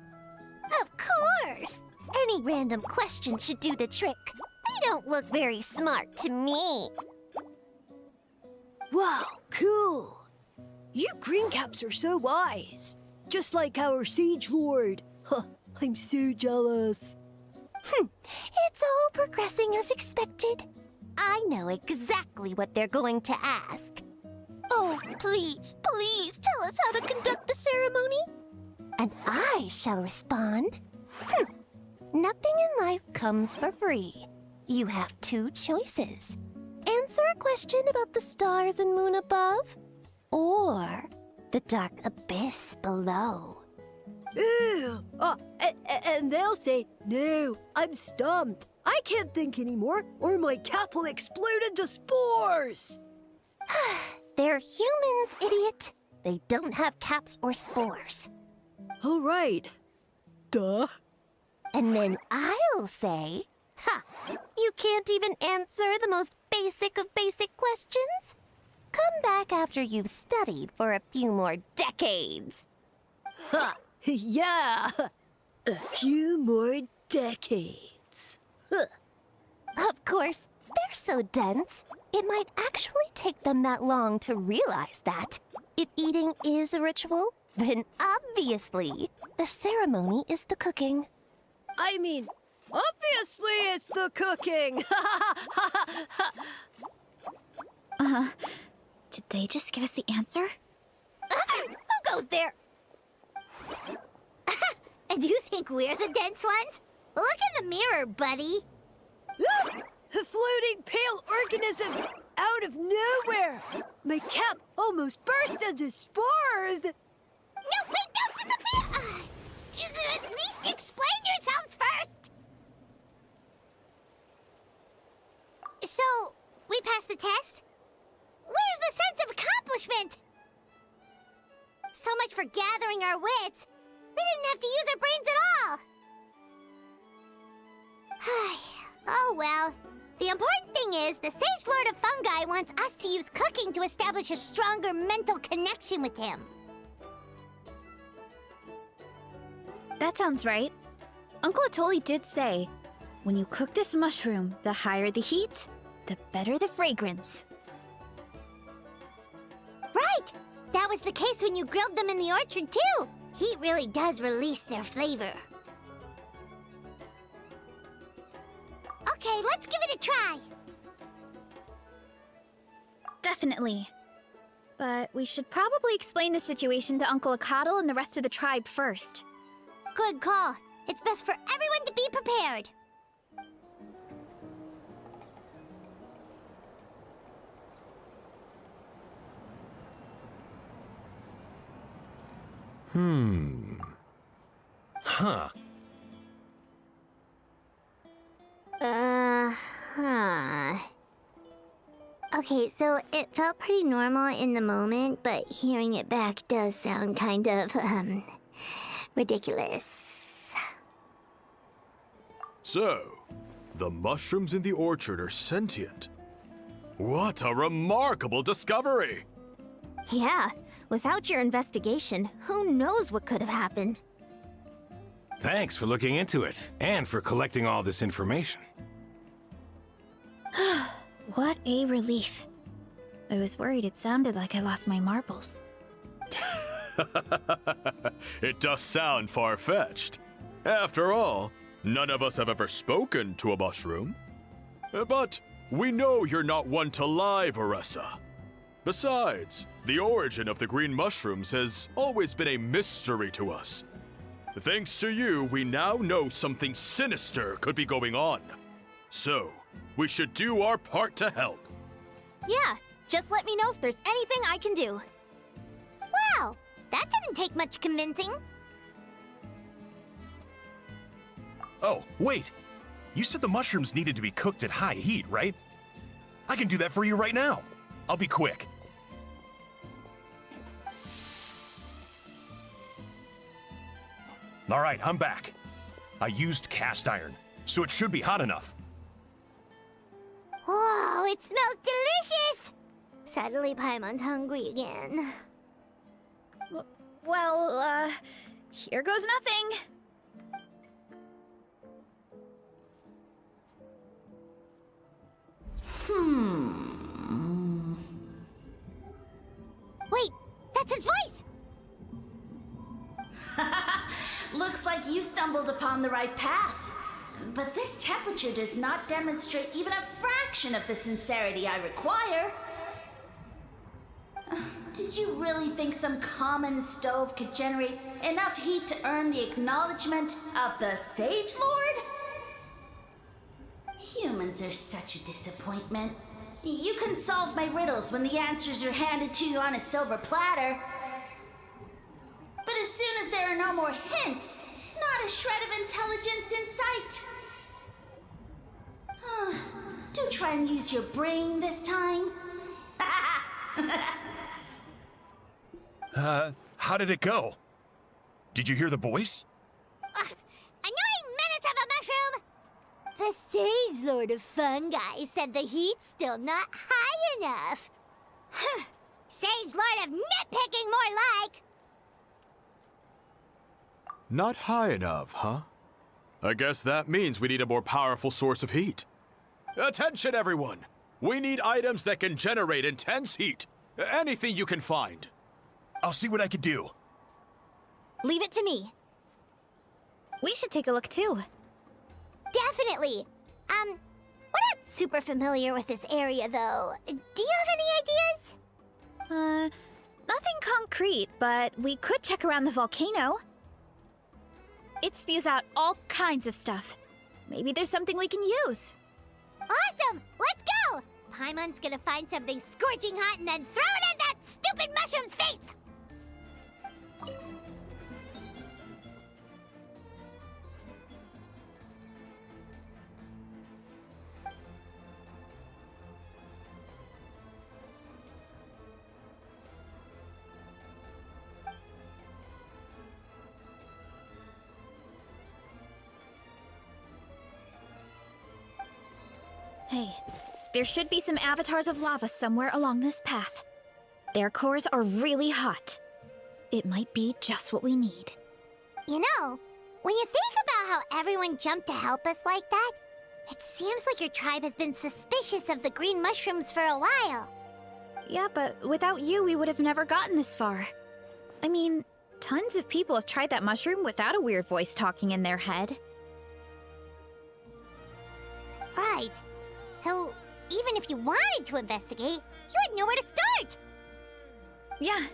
Of course! Any random question should do the trick. They don't look very smart to me. Wow, cool! You greencaps are so wise. Just like our Siege Lord. Huh, I'm so jealous. It's all progressing as expected. I know exactly what they're going to ask. Oh, please, please tell us how to conduct the ceremony. And I shall respond. Nothing in life comes for free. You have two choices. Answer a question about the stars and moon above, or the dark abyss below. Ew! And they'll say, no, I'm stumped. I can't think anymore, or my cap will explode into spores. They're humans, idiot. They don't have caps or spores. All right. Duh. And then I'll say, you can't even answer the most basic of basic questions? Come back after you've studied for a few more decades. Ha! Yeah! A few more decades. Of course, they're so dense, it might actually take them that long to realize that. If eating is a ritual, then obviously the ceremony is the cooking. I mean, obviously it's the cooking! Did they just give us the answer? Who goes there? And you think we're the dense ones? Look in the mirror, buddy. Look! A floating pale organism out of nowhere! My cap almost burst into spores! No, wait, don't disappear! At least explain yourselves first! So, we passed the test? Where's the sense of accomplishment? So much for gathering our wits. We didn't have to use our brains at all. Oh well. The important thing is, the Sage Lord of Fungi wants us to use cooking to establish a stronger mental connection with him. That sounds right. Uncle Atoli did say, when you cook this mushroom, the higher the heat, the better the fragrance. Right! That was the case when you grilled them in the orchard, too! Heat really does release their flavor. Okay, let's give it a try! Definitely. But we should probably explain the situation to Uncle Akadal and the rest of the tribe first. Good call. It's best for everyone to be prepared. Huh. Okay, so it felt pretty normal in the moment, but hearing it back does sound kind of, ridiculous. So, the mushrooms in the orchard are sentient. What a remarkable discovery! Yeah, without your investigation, who knows what could have happened? Thanks for looking into it, and for collecting all this information. What a relief. I was worried it sounded like I lost my marbles. It does sound far-fetched. After all, none of us have ever spoken to a mushroom. But we know you're not one to lie, Varesa. Besides, the origin of the green mushrooms has always been a mystery to us. Thanks to you, we now know something sinister could be going on. So, we should do our part to help. Yeah, just let me know if there's anything I can do. Wow, that didn't take much convincing. Oh, wait! You said the mushrooms needed to be cooked at high heat, right? I can do that for you right now. I'll be quick. All right, I'm back. I used cast iron, so it should be hot enough. Whoa, it smells delicious! Suddenly Paimon's hungry again. Well, here goes nothing. Wait, that's his voice! Looks like you stumbled upon the right path. But this temperature does not demonstrate even a fraction of the sincerity I require. Did you really think some common stove could generate enough heat to earn the acknowledgement of the Sage Lord? Humans are such a disappointment. You can solve my riddles when the answers are handed to you on a silver platter. But as soon as there are no more hints, not a shred of intelligence in sight. Do try and use your brain this time. How did it go? Did you hear the voice? Annoying menace of a mushroom! The Sage Lord of Fungi said the heat's still not high enough. Sage Lord of nitpicking, more like! Not high enough, huh? I guess that means we need a more powerful source of heat. Attention, everyone! We need items that can generate intense heat. Anything you can find. I'll see what I can do. Leave it to me. We should take a look too. Definitely! We're not super familiar with this area, though. Do you have any ideas? Nothing concrete, but we could check around the volcano. It spews out all kinds of stuff. Maybe there's something we can use. Awesome! Let's go! Paimon's gonna find something scorching hot and then throw it in that stupid mushroom's face! Hey, there should be some avatars of lava somewhere along this path. Their cores are really hot. It might be just what we need. You know, when you think about how everyone jumped to help us like that, it seems like your tribe has been suspicious of the green mushrooms for a while. Yeah, but without you, we would have never gotten this far. I mean, tons of people have tried that mushroom without a weird voice talking in their head. Right. So, even if you wanted to investigate, you had nowhere to start! Yeah,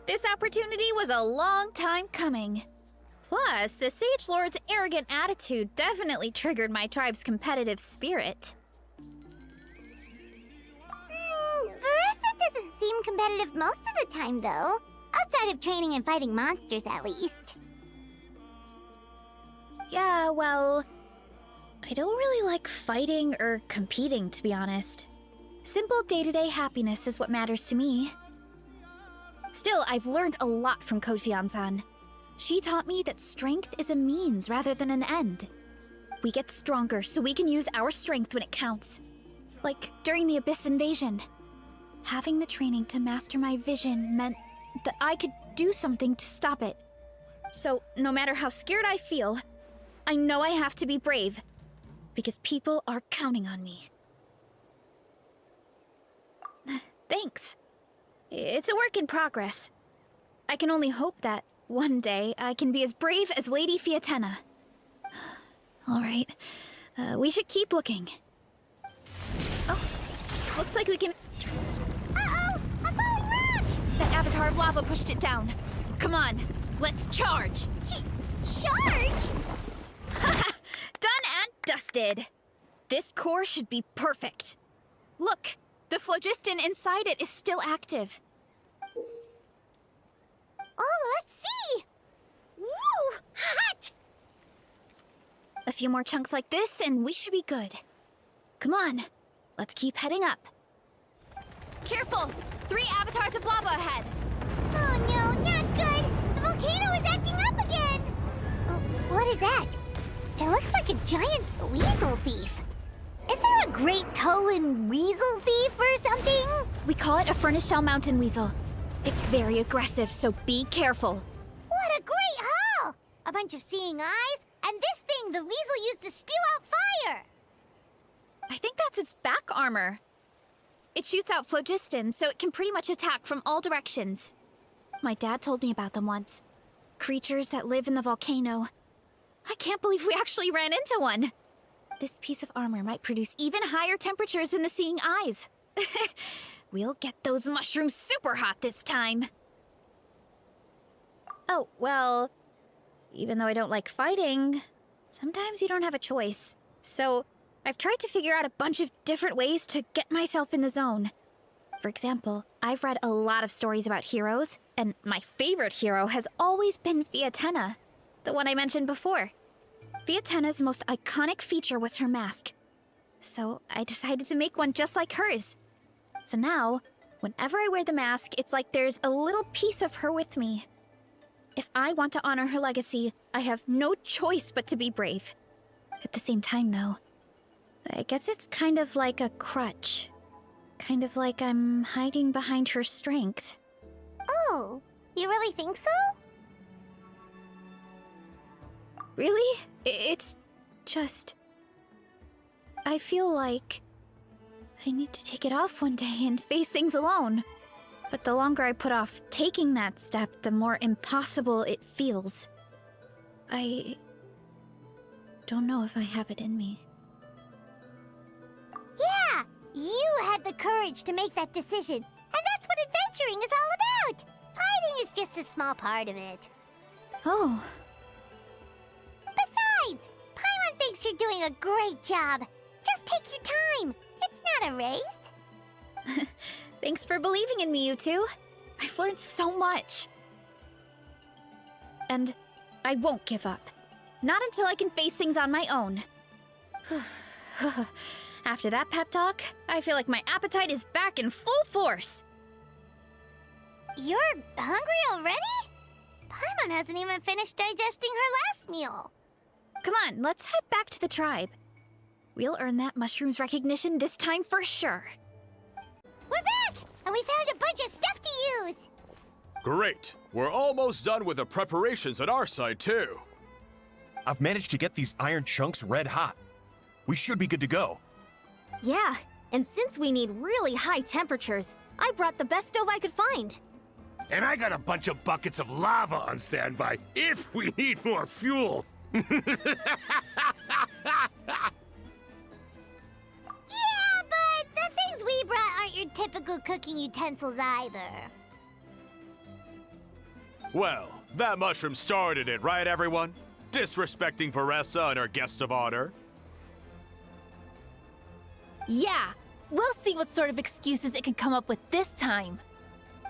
this opportunity was a long time coming. Plus, the Sage Lord's arrogant attitude definitely triggered my tribe's competitive spirit. Varen doesn't seem competitive most of the time, though. Outside of training and fighting monsters, at least. Yeah, well, I don't really like fighting or competing, to be honest. Simple day-to-day happiness is what matters to me. Still, I've learned a lot from Kojian-san. She taught me that strength is a means rather than an end. We get stronger so we can use our strength when it counts. Like during the Abyss invasion. Having the training to master my vision meant that I could do something to stop it. So, no matter how scared I feel, I know I have to be brave. Because people are counting on me. Thanks. It's a work in progress. I can only hope that one day I can be as brave as Lady Fiatena. All right, we should keep looking. Oh, looks like we can... Uh-oh! A falling rock! That avatar of lava pushed it down. Come on, let's charge! Charge? Haha! Done and dusted! This core should be perfect. Look, the phlogiston inside it is still active. Oh, let's see! Woo! Hot! A few more chunks like this, and we should be good. Come on, let's keep heading up. Careful! 3 avatars of lava ahead! Oh no, not good! The volcano is acting up again! What is that? It looks like a giant weasel thief. Is there a great toe and weasel thief or something? We call it a furnace shell mountain weasel. It's very aggressive, so be careful. What a great haul! A bunch of seeing eyes, and this thing the weasel used to spew out fire! I think that's its back armor. It shoots out phlogiston, so it can pretty much attack from all directions. My dad told me about them once. Creatures that live in the volcano. I can't believe we actually ran into one. This piece of armor might produce even higher temperatures than the seeing eyes. We'll get those mushrooms super hot this time. Oh, well, even though I don't like fighting, sometimes you don't have a choice. So I've tried to figure out a bunch of different ways to get myself in the zone. For example, I've read a lot of stories about heroes, and my favorite hero has always been Fiatenna, the one I mentioned before. Fiatenna's most iconic feature was her mask. So I decided to make one just like hers. So now, whenever I wear the mask, it's like there's a little piece of her with me. If I want to honor her legacy, I have no choice but to be brave. At the same time, though, I guess it's kind of like a crutch. Kind of like I'm hiding behind her strength. Oh, you really think so? Really? It's just... I feel like I need to take it off one day and face things alone. But the longer I put off taking that step, the more impossible it feels. I don't know if I have it in me. Yeah, you had the courage to make that decision. And that's what adventuring is all about. Fighting is just a small part of it. Oh. Besides, Paimon thinks you're doing a great job. Just take your time. It's not a race. Thanks for believing in me, you two. I've learned so much. And I won't give up. Not until I can face things on my own. After that pep talk, I feel like my appetite is back in full force. You're hungry already? Paimon hasn't even finished digesting her last meal. Come on, let's head back to the tribe. We'll earn that mushroom's recognition this time for sure. We're back! And we found a bunch of stuff to use! Great! We're almost done with the preparations on our side, too. I've managed to get these iron chunks red hot. We should be good to go. Yeah, and since we need really high temperatures, I brought the best stove I could find. And I got a bunch of buckets of lava on standby if we need more fuel. Yeah, but the things we brought aren't your typical cooking utensils either. Well, that mushroom started it, right, everyone? Disrespecting Varesa and her guest of honor. Yeah, we'll see what sort of excuses it can come up with this time.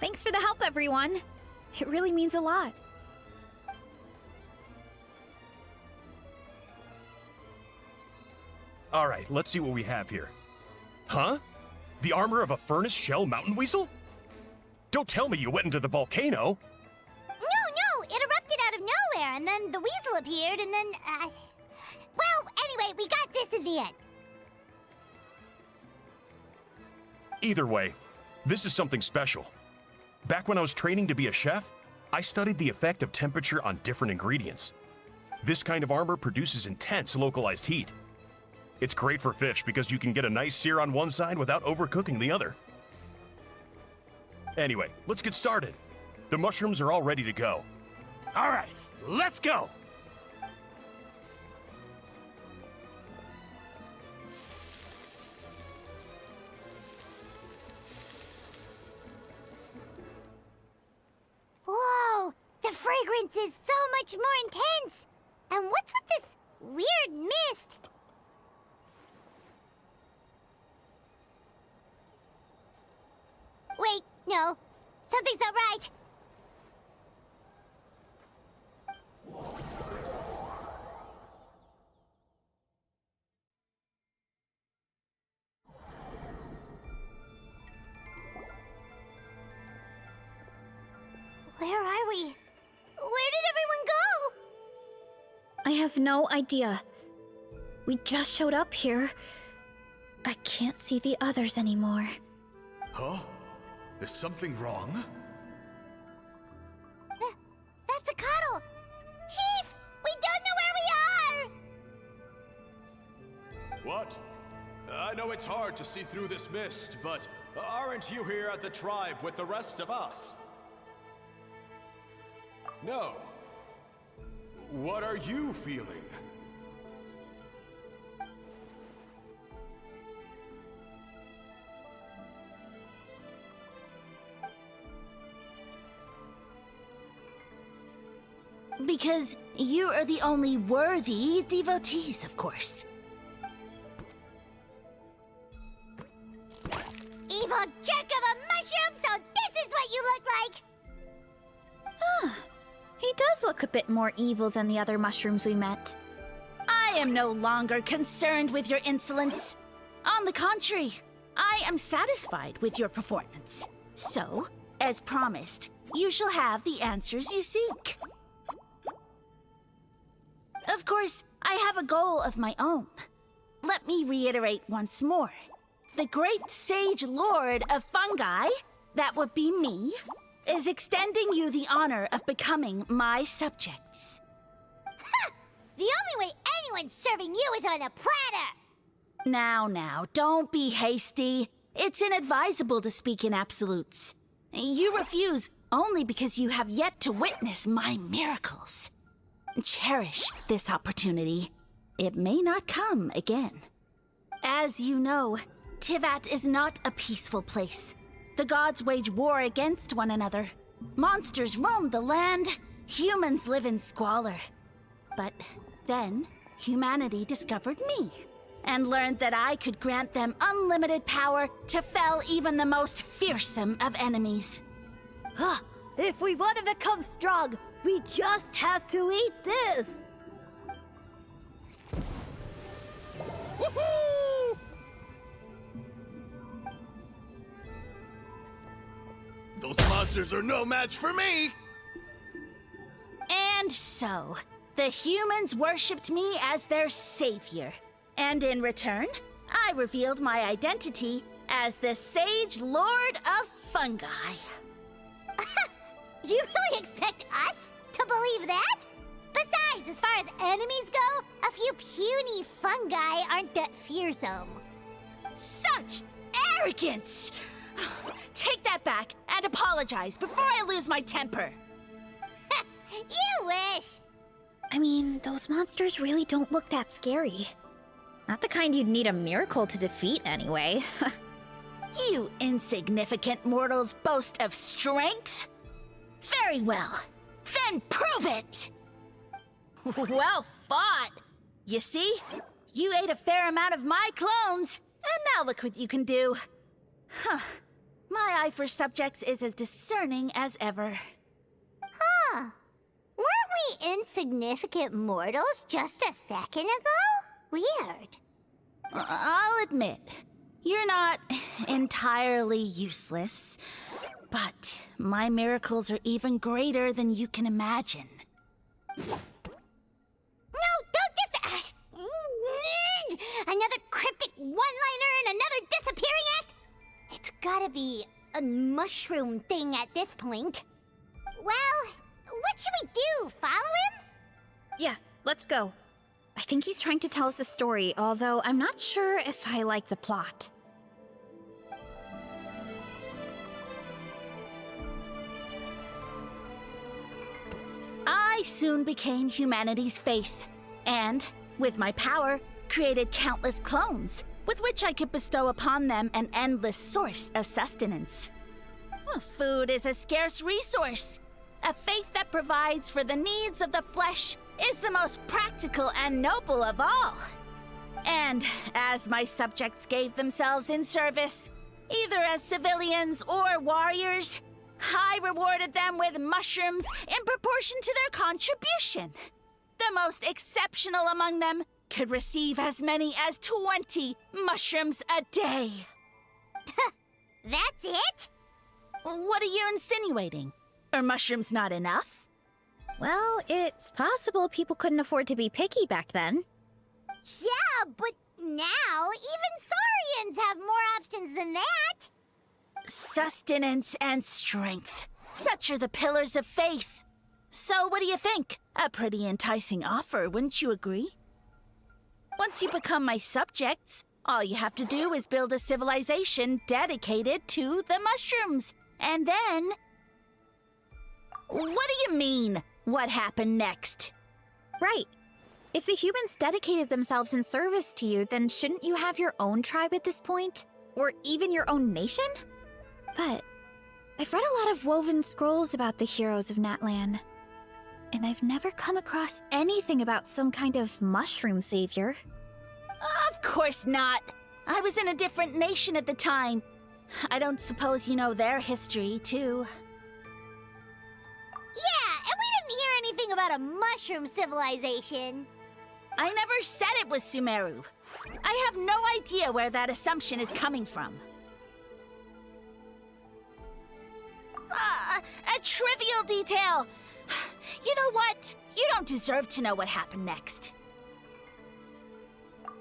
Thanks for the help, everyone. It really means a lot. All right, let's see what we have here. Huh? The armor of a furnace shell mountain weasel? Don't tell me you went into the volcano. No, it erupted out of nowhere, and then the weasel appeared, and then, well, anyway, we got this in the end. Either way, this is something special. Back when I was training to be a chef, I studied the effect of temperature on different ingredients. This kind of armor produces intense localized heat. It's great for fish because you can get a nice sear on one side without overcooking the other. Anyway, let's get started. The mushrooms are all ready to go. All right, let's go. Whoa, the fragrance is so much more intense. And what's with this weird mist? Wait, no, something's not right. Where are we? Where did everyone go? I have no idea. We just showed up here. I can't see the others anymore. Huh? Is something wrong? That's a cuddle! Chief! We don't know where we are! What? I know it's hard to see through this mist, but aren't you here at the tribe with the rest of us? No. What are you feeling? Because you are the only worthy devotees, of course. Evil jerk of a mushroom, so this is what you look like! He does look a bit more evil than the other mushrooms we met. I am no longer concerned with your insolence. On the contrary, I am satisfied with your performance. So, as promised, you shall have the answers you seek. Of course, I have a goal of my own. Let me reiterate once more. The great sage lord of fungi, that would be me, is extending you the honor of becoming my subjects. Ha! The only way anyone's serving you is on a platter! Now, don't be hasty. It's inadvisable to speak in absolutes. You refuse only because you have yet to witness my miracles. Cherish this opportunity. It may not come again. As you know, Tivat is not a peaceful place. The gods wage war against one another. Monsters roam the land. Humans live in squalor. But then, humanity discovered me and learned that I could grant them unlimited power to fell even the most fearsome of enemies. If we want to become strong, we just have to eat this! Woohoo! Those monsters are no match for me! And so, the humans worshipped me as their savior. And in return, I revealed my identity as the Sage Lord of Fungi. You really expect us to believe that? Besides, as far as enemies go, a few puny fungi aren't that fearsome. Such arrogance! Take that back and apologize before I lose my temper. You wish! I mean, those monsters really don't look that scary. Not the kind you'd need a miracle to defeat, anyway. You insignificant mortals boast of strength? Very well. Then prove it! Well fought! You see? You ate a fair amount of my clones, and now look what you can do. Huh. My eye for subjects is as discerning as ever. Huh. Weren't we insignificant mortals just a second ago? Weird. I'll admit, you're not entirely useless, but my miracles are even greater than you can imagine. No, don't just... another cryptic one-liner and another disappearing act? It's gotta be a mushroom thing at this point. Well, what should we do? Follow him? Yeah, let's go. I think he's trying to tell us a story, although I'm not sure if I like the plot. I soon became humanity's faith, and, with my power, created countless clones, with which I could bestow upon them an endless source of sustenance. Food is a scarce resource. A faith that provides for the needs of the flesh is the most practical and noble of all. And as my subjects gave themselves in service, either as civilians or warriors, I rewarded them with mushrooms in proportion to their contribution. The most exceptional among them could receive as many as 20 mushrooms a day. That's it? What are you insinuating? Are mushrooms not enough? Well, it's possible people couldn't afford to be picky back then. Yeah, but now even saurians have more options than that. Sustenance and strength. Such are the pillars of faith. So what do you think? A pretty enticing offer, wouldn't you agree? Once you become my subjects, all you have to do is build a civilization dedicated to the mushrooms. And then... What do you mean, what happened next? Right. If the humans dedicated themselves in service to you, then shouldn't you have your own tribe at this point? Or even your own nation? But I've read a lot of woven scrolls about the heroes of Natlan, and I've never come across anything about some kind of mushroom savior. Of course not. I was in a different nation at the time. I don't suppose you know their history, too. Yeah, and we didn't hear anything about a mushroom civilization. I never said it was Sumeru. I have no idea where that assumption is coming from. A trivial detail. You know what? You don't deserve to know what happened next.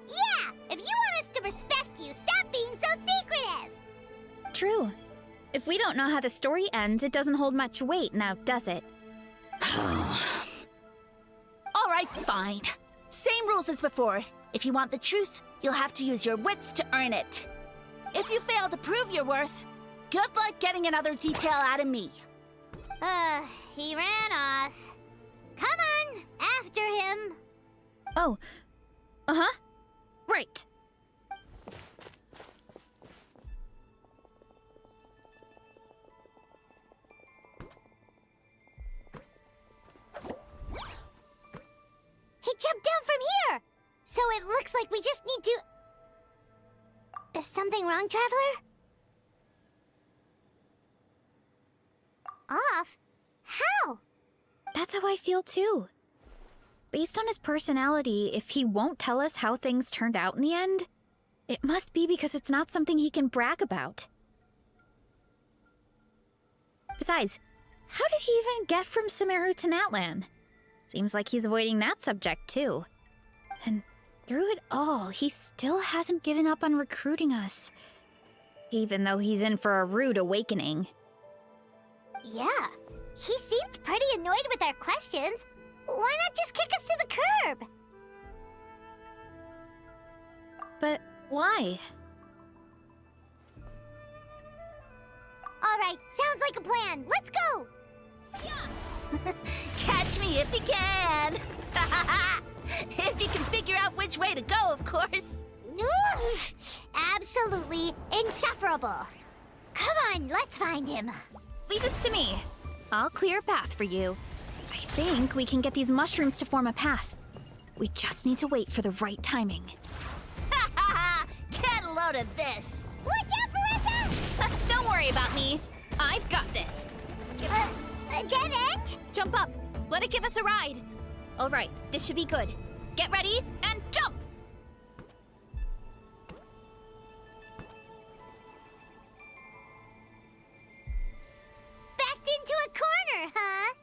Yeah, if you want us to respect you, stop being so secretive. True. If we don't know how the story ends, it doesn't hold much weight now, does it? All right, fine. Same rules as before. If you want the truth, you'll have to use your wits to earn it. If you fail to prove your worth, good luck getting another detail out of me. He ran off. Come on, after him. Oh. Uh-huh. Right. He jumped down from here! So it looks like we just need to... Is something wrong, Traveler? Off? How? That's how I feel too. Based on his personality, if he won't tell us how things turned out in the end, it must be because it's not something he can brag about. Besides, how did he even get from Sumeru to Natlan? Seems like he's avoiding that subject too. And through it all, he still hasn't given up on recruiting us. Even though he's in for a rude awakening. Yeah, he seemed pretty annoyed with our questions. Why not just kick us to the curb? But why? All right, sounds like a plan. Let's go! Catch me if you can! If you can figure out which way to go, of course. Absolutely insufferable. Come on, let's find him. Leave this to me. I'll clear a path for you. I think we can get these mushrooms to form a path. We just need to wait for the right timing. Get a load of this! Watch out, Varessa! Don't worry about me. I've got this. Get it? Jump up. Let it give us a ride. All right, this should be good. Get ready and jump! Backed into a corner, huh?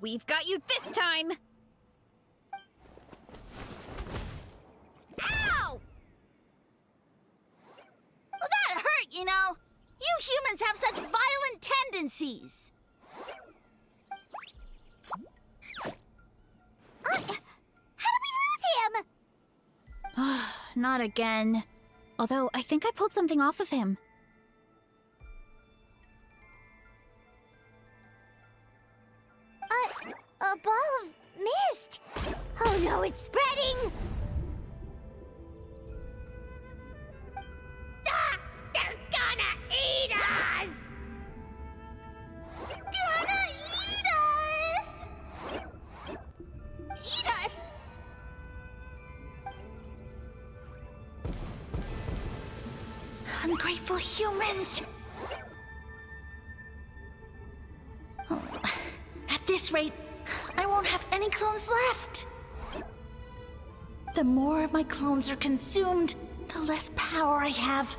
We've got you this time! Ow! Well, that hurt, you know. You humans have such violent tendencies. How did we lose him? Not again. Although, I think I pulled something off of him. A ball of mist. Oh no, it's spreading. Ah, they're gonna eat us! Gonna eat us! Eat us! Ungrateful humans! Oh, at this rate, I won't have any clones left. The more my clones are consumed, the less power I have.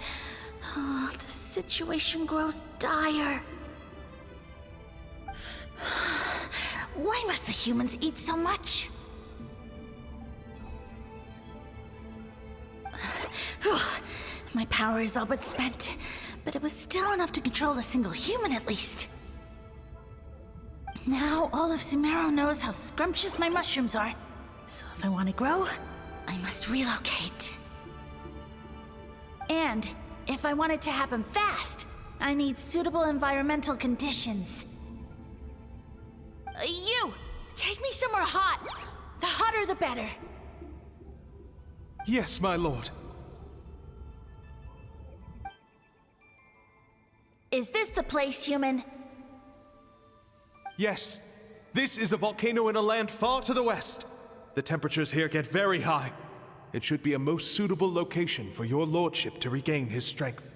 Oh, the situation grows dire. Why must the humans eat so much? My power is all but spent, but it was still enough to control a single human at least. Now all of Sumeru knows how scrumptious my mushrooms are, so if I want to grow, I must relocate. And if I want it to happen fast, I need suitable environmental conditions. You! Take me somewhere hot! The hotter the better! Yes, my lord. Is this the place, human? Yes. This is a volcano in a land far to the west. The temperatures here get very high. It should be a most suitable location for your lordship to regain his strength.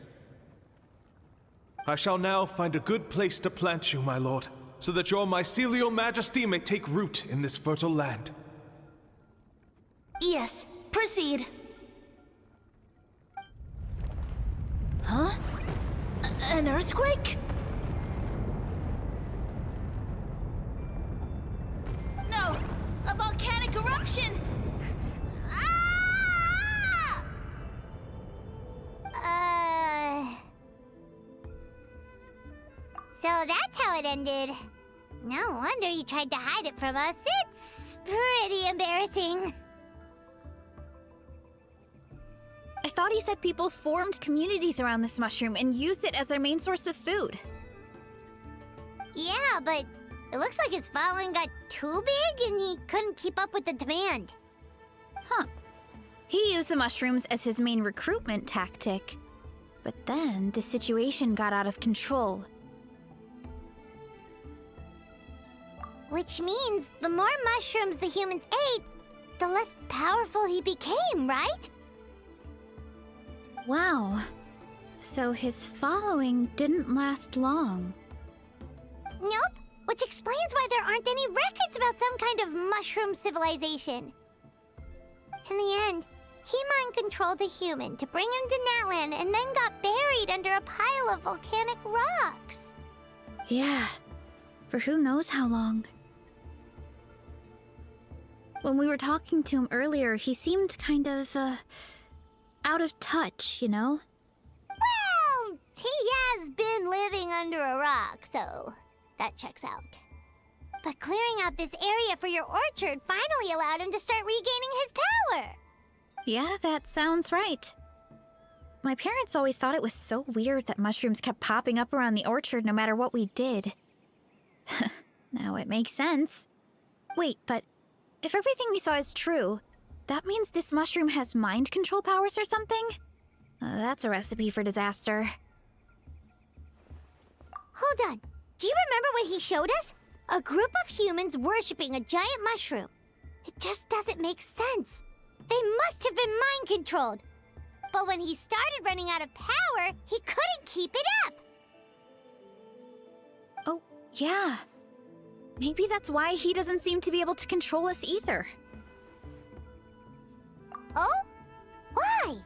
I shall now find a good place to plant you, my lord, so that your mycelial majesty may take root in this fertile land. Yes, proceed. Huh? An earthquake? No! A volcanic eruption! Ah! So that's how it ended. No wonder you tried to hide it from us. It's pretty embarrassing. I thought he said people formed communities around this mushroom and used it as their main source of food. Yeah, but it looks like his following got too big and he couldn't keep up with the demand. Huh. He used the mushrooms as his main recruitment tactic. But then the situation got out of control. Which means the more mushrooms the humans ate, the less powerful he became, right? Wow. So his following didn't last long. Nope, which explains why there aren't any records about some kind of mushroom civilization. In the end, he mind-controlled a human to bring him to Natlan and then got buried under a pile of volcanic rocks. Yeah, for who knows how long. When we were talking to him earlier, he seemed kind of, out of touch, you know? Well, he has been living under a rock, so that checks out. But clearing out this area for your orchard finally allowed him to start regaining his power. Yeah, that sounds right. My parents always thought it was so weird that mushrooms kept popping up around the orchard no matter what we did. Now it makes sense. Wait, but if everything we saw is true, that means this mushroom has mind control powers or something? That's a recipe for disaster. Hold on. Do you remember what he showed us? A group of humans worshipping a giant mushroom. It just doesn't make sense. They must have been mind-controlled. But when he started running out of power, he couldn't keep it up. Oh, yeah. Maybe that's why he doesn't seem to be able to control us either. Oh? Why?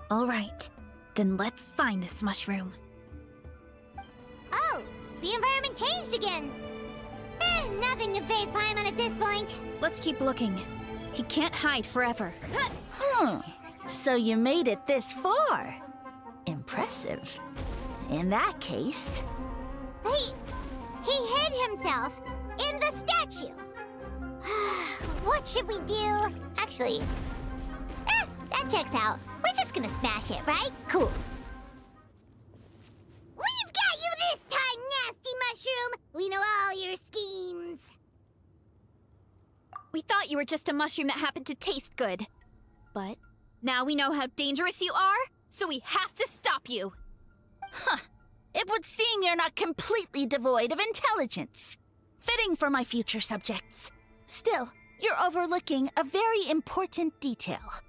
All right, then let's find this mushroom. Oh, the environment changed again. Nothing can faze Paimon at this point. Let's keep looking. He can't hide forever. So you made it this far. Impressive. In that case... He hid himself in the statue. What should we do? Actually, that checks out. We're just gonna smash it, right? Cool. We've got you this time, nasty mushroom! We know all your schemes. We thought you were just a mushroom that happened to taste good. But now we know how dangerous you are, so we have to stop you. Huh. It would seem you're not completely devoid of intelligence. Fitting for my future subjects. Still, you're overlooking a very important detail.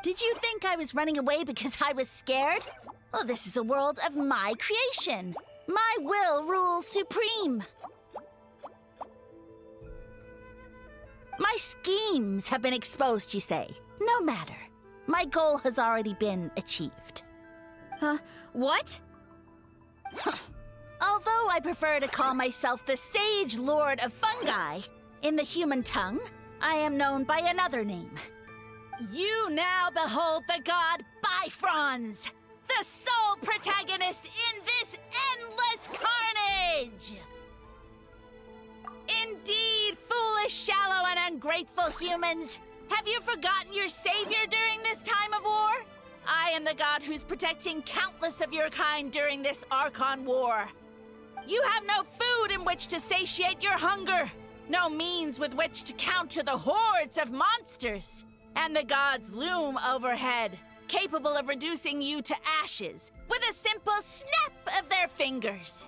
Did you think I was running away because I was scared? Oh, this is a world of my creation. My will rules supreme. My schemes have been exposed, you say. No matter. My goal has already been achieved. What? Although I prefer to call myself the Sage Lord of Fungi, in the human tongue, I am known by another name. You now behold the god Bifrons, the sole protagonist in this endless carnage! Indeed, foolish, shallow, and ungrateful humans! Have you forgotten your savior during this time of war? I am the god who's protecting countless of your kind during this Archon War. You have no food in which to satiate your hunger, no means with which to counter the hordes of monsters, and the gods loom overhead, capable of reducing you to ashes with a simple snap of their fingers.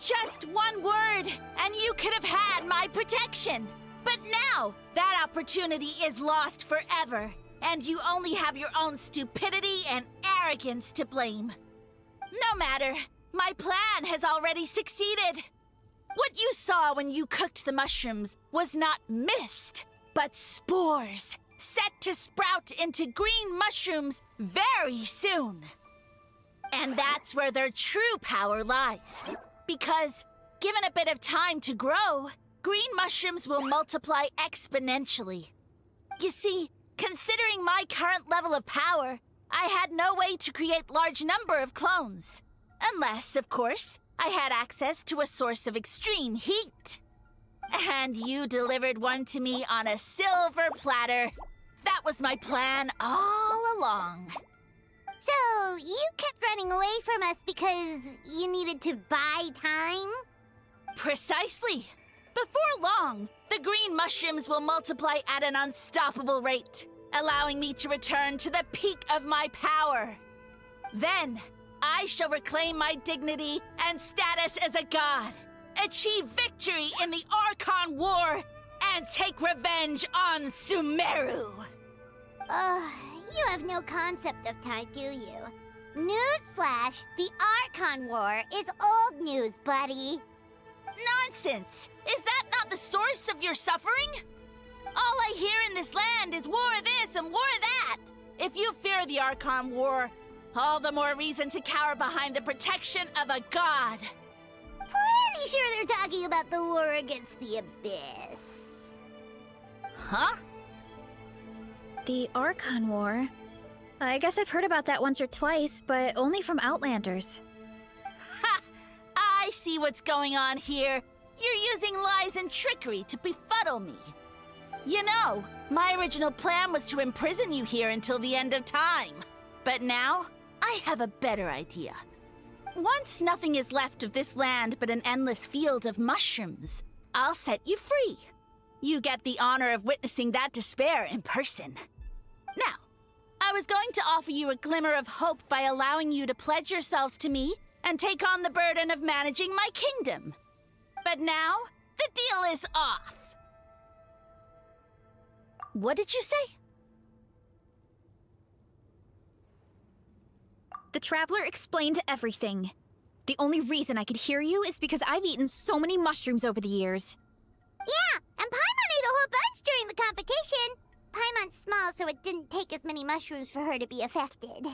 Just one word, and you could have had my protection. But now, that opportunity is lost forever, and you only have your own stupidity and arrogance to blame. No matter, my plan has already succeeded. What you saw when you cooked the mushrooms was not mist, but spores, set to sprout into green mushrooms very soon. And that's where their true power lies. Because, given a bit of time to grow, green mushrooms will multiply exponentially. You see, considering my current level of power, I had no way to create large number of clones. Unless, of course, I had access to a source of extreme heat. And you delivered one to me on a silver platter. That was my plan all along. So, you kept running away from us because you needed to buy time? Precisely. Before long, the green mushrooms will multiply at an unstoppable rate, allowing me to return to the peak of my power. Then, I shall reclaim my dignity and status as a god, achieve victory in the Archon War, and take revenge on Sumeru. You have no concept of time, do you? Newsflash, the Archon War is old news, buddy. Nonsense! Is that not the source of your suffering? All I hear in this land is war this and war that. If you fear the Archon War, all the more reason to cower behind the protection of a god. Pretty sure they're talking about the war against the Abyss. Huh? The Archon War? I guess I've heard about that once or twice, but only from Outlanders. Ha! I see what's going on here. You're using lies and trickery to befuddle me. You know, my original plan was to imprison you here until the end of time. But now, I have a better idea. Once nothing is left of this land but an endless field of mushrooms, I'll set you free. You get the honor of witnessing that despair in person. Now, I was going to offer you a glimmer of hope by allowing you to pledge yourselves to me and take on the burden of managing my kingdom. But now, the deal is off. What did you say? The Traveler explained everything. The only reason I could hear you is because I've eaten so many mushrooms over the years. Yeah, and Paimon ate a whole bunch during the competition. Paimon's small, so it didn't take as many mushrooms for her to be affected.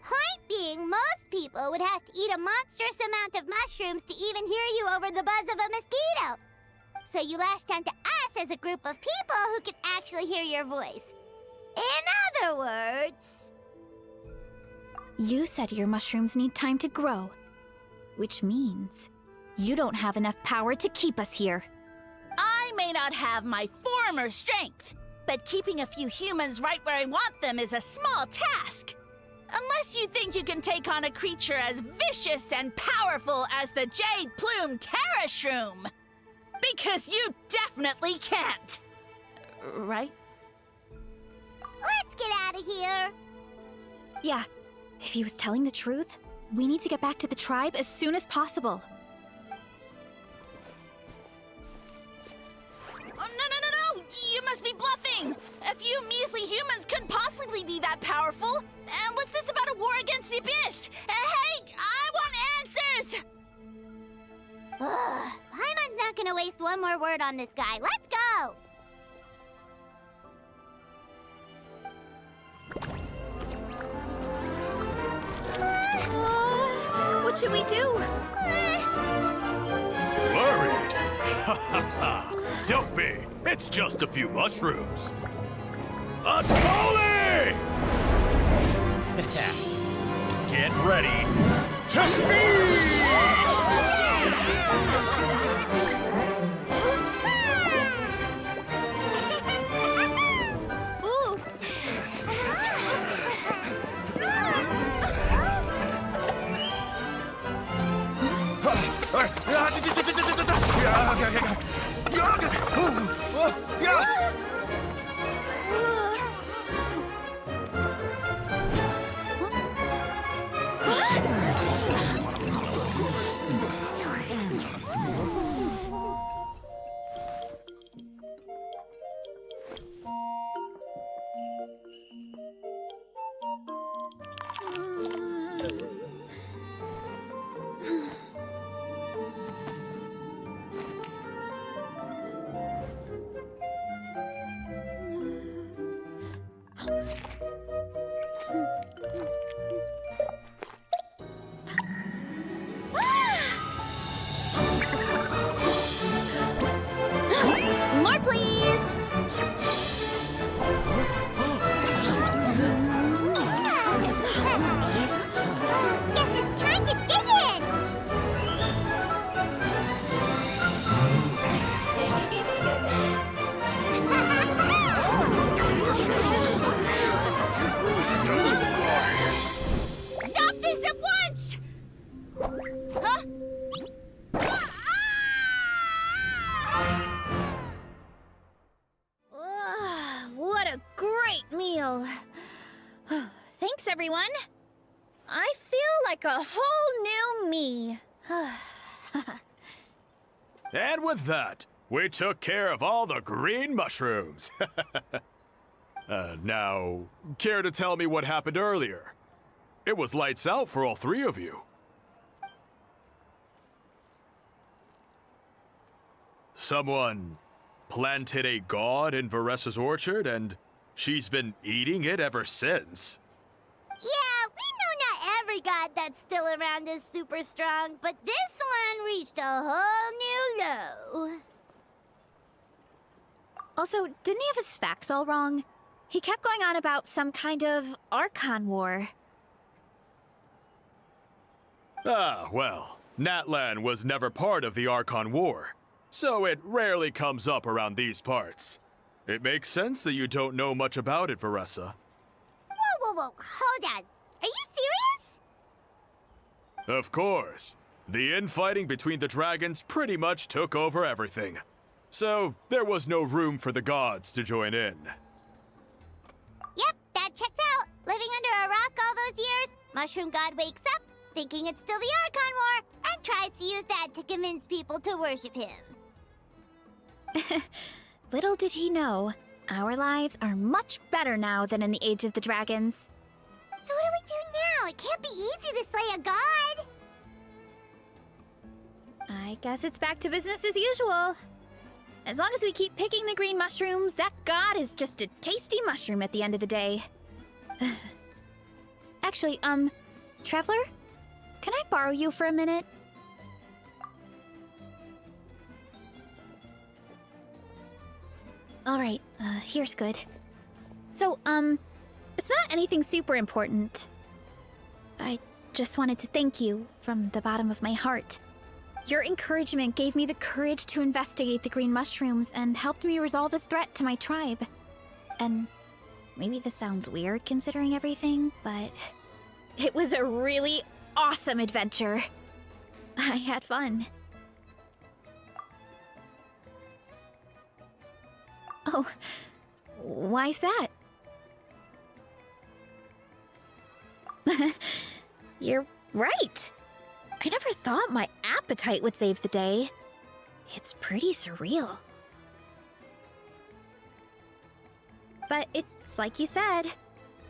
Point being, most people would have to eat a monstrous amount of mushrooms to even hear you over the buzz of a mosquito. So you latched onto us as a group of people who can actually hear your voice. In other words... You said your mushrooms need time to grow, which means you don't have enough power to keep us here. I may not have my former strength, but keeping a few humans right where I want them is a small task. Unless you think you can take on a creature as vicious and powerful as the Jade-Plume Terrashroom. Because you definitely can't. Right? Let's get out of here. Yeah, if he was telling the truth, we need to get back to the tribe as soon as possible. Oh, no! You must be bluffing! A few measly humans couldn't possibly be that powerful! And what's this about a war against the Abyss? Hey, I want answers! Paimon's not gonna waste one more word on this guy. Let's go! What should we do? Worried? Ha ha ha! Don't be! It's just a few mushrooms! A trolley! Get ready to feast! Ooh. More, please. Guess it's time to dig in! Stop this at once! Huh? What a great meal. Thanks, everyone. I feel like a whole new me. And with that, we took care of all the green mushrooms. Now, care to tell me what happened earlier? It was lights out for all three of you. Someone planted a god in Varesa's orchard, and she's been eating it ever since. Yeah, we know not every god that's still around is super strong, but this one reached a whole new low. Also, didn't he have his facts all wrong? He kept going on about some kind of Archon war. Ah, well, Natlan was never part of the Archon War, so it rarely comes up around these parts. It makes sense that you don't know much about it, Varesa. Whoa, hold on. Are you serious? Of course. The infighting between the dragons pretty much took over everything. So, there was no room for the gods to join in. Yep, that checks out. Living under a rock all those years, Mushroom God wakes up, thinking it's still the Archon War, and tries to use that to convince people to worship him. Little did he know, our lives are much better now than in the Age of the Dragons. So what do we do now? It can't be easy to slay a god. I guess it's back to business as usual. As long as we keep picking the green mushrooms, that god is just a tasty mushroom at the end of the day. Actually, Traveler? Can I borrow you for a minute? Alright, here's good. So, it's not anything super important. I just wanted to thank you from the bottom of my heart. Your encouragement gave me the courage to investigate the green mushrooms and helped me resolve a threat to my tribe. And maybe this sounds weird considering everything, but it was a really awesome adventure. I had fun. Oh, why's that? You're right. I never thought my appetite would save the day. It's pretty surreal. But it's like you said.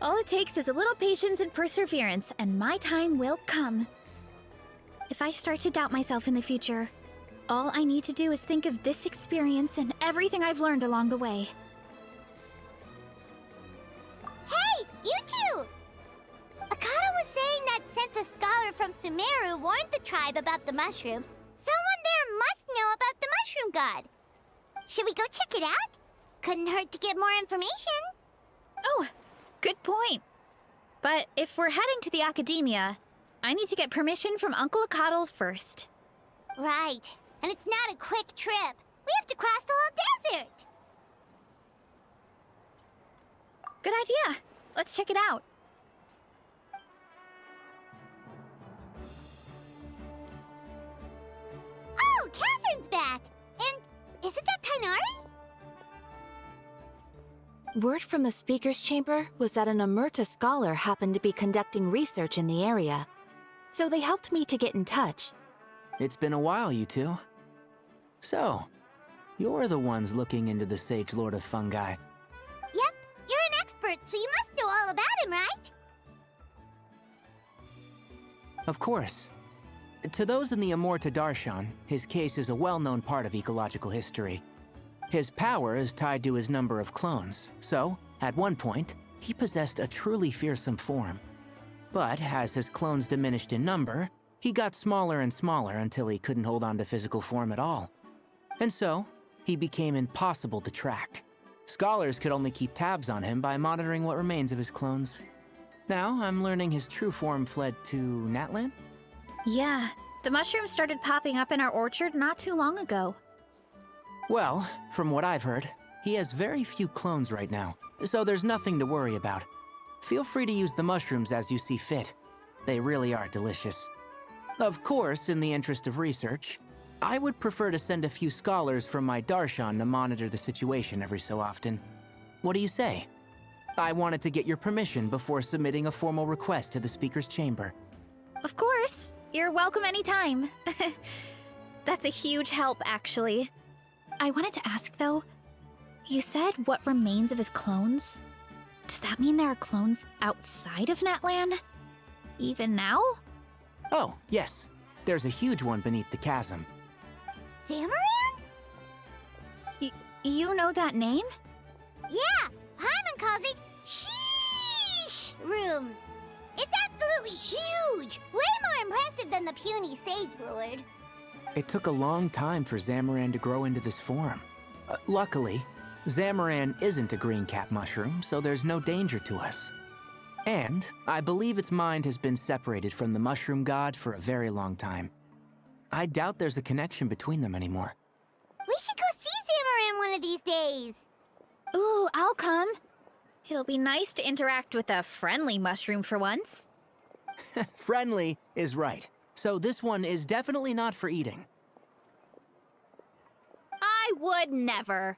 All it takes is a little patience and perseverance, and my time will come. If I start to doubt myself in the future, all I need to do is think of this experience and everything I've learned along the way. Hey, you two! Akata was saying that since a scholar from from Sumeru warned the tribe about the mushrooms, someone there must know about the mushroom god. Should we go check it out? Couldn't hurt to get more information. Oh, good point. But if we're heading to the academia, I need to get permission from Uncle Akatl first. Right. And it's not a quick trip. We have to cross the whole desert. Good idea. Let's check it out. Oh, Catherine's back! And isn't that Tainari? Word from the speaker's chamber was that an Amurta scholar happened to be conducting research in the area. So they helped me to get in touch. It's been a while, you two. So, you're the ones looking into the Sage Lord of Fungi. Yep, you're an expert, so you must know all about him, right? Of course. To those in the Amurta Darshan, his case is a well-known part of ecological history. His power is tied to his number of clones, so, at one point, he possessed a truly fearsome form. But as his clones diminished in number, he got smaller and smaller until he couldn't hold on to physical form at all. And so, he became impossible to track. Scholars could only keep tabs on him by monitoring what remains of his clones. Now, I'm learning his true form fled to Natlan? Yeah, the mushrooms started popping up in our orchard not too long ago. Well, from what I've heard, he has very few clones right now, so there's nothing to worry about. Feel free to use the mushrooms as you see fit. They really are delicious. Of course, in the interest of research, I would prefer to send a few scholars from my Darshan to monitor the situation every so often. What do you say? I wanted to get your permission before submitting a formal request to the speaker's chamber. Of course. You're welcome anytime. That's a huge help, actually. I wanted to ask, though, you said what remains of his clones? Does that mean there are clones outside of Natlan? Even now? Oh, yes. There's a huge one beneath the chasm. Zamaran? You know that name? Yeah, Hyman calls it Sheesh Room. It's absolutely huge! Way more impressive than the puny Sage Lord. It took a long time for Zamaran to grow into this form. Luckily, Zamaran isn't a green cap mushroom, so there's no danger to us. And I believe its mind has been separated from the mushroom god for a very long time. I doubt there's a connection between them anymore. We should go see Zamaran one of these days. Ooh, I'll come. It'll be nice to interact with a friendly mushroom for once. Friendly is right. So this one is definitely not for eating. I would never.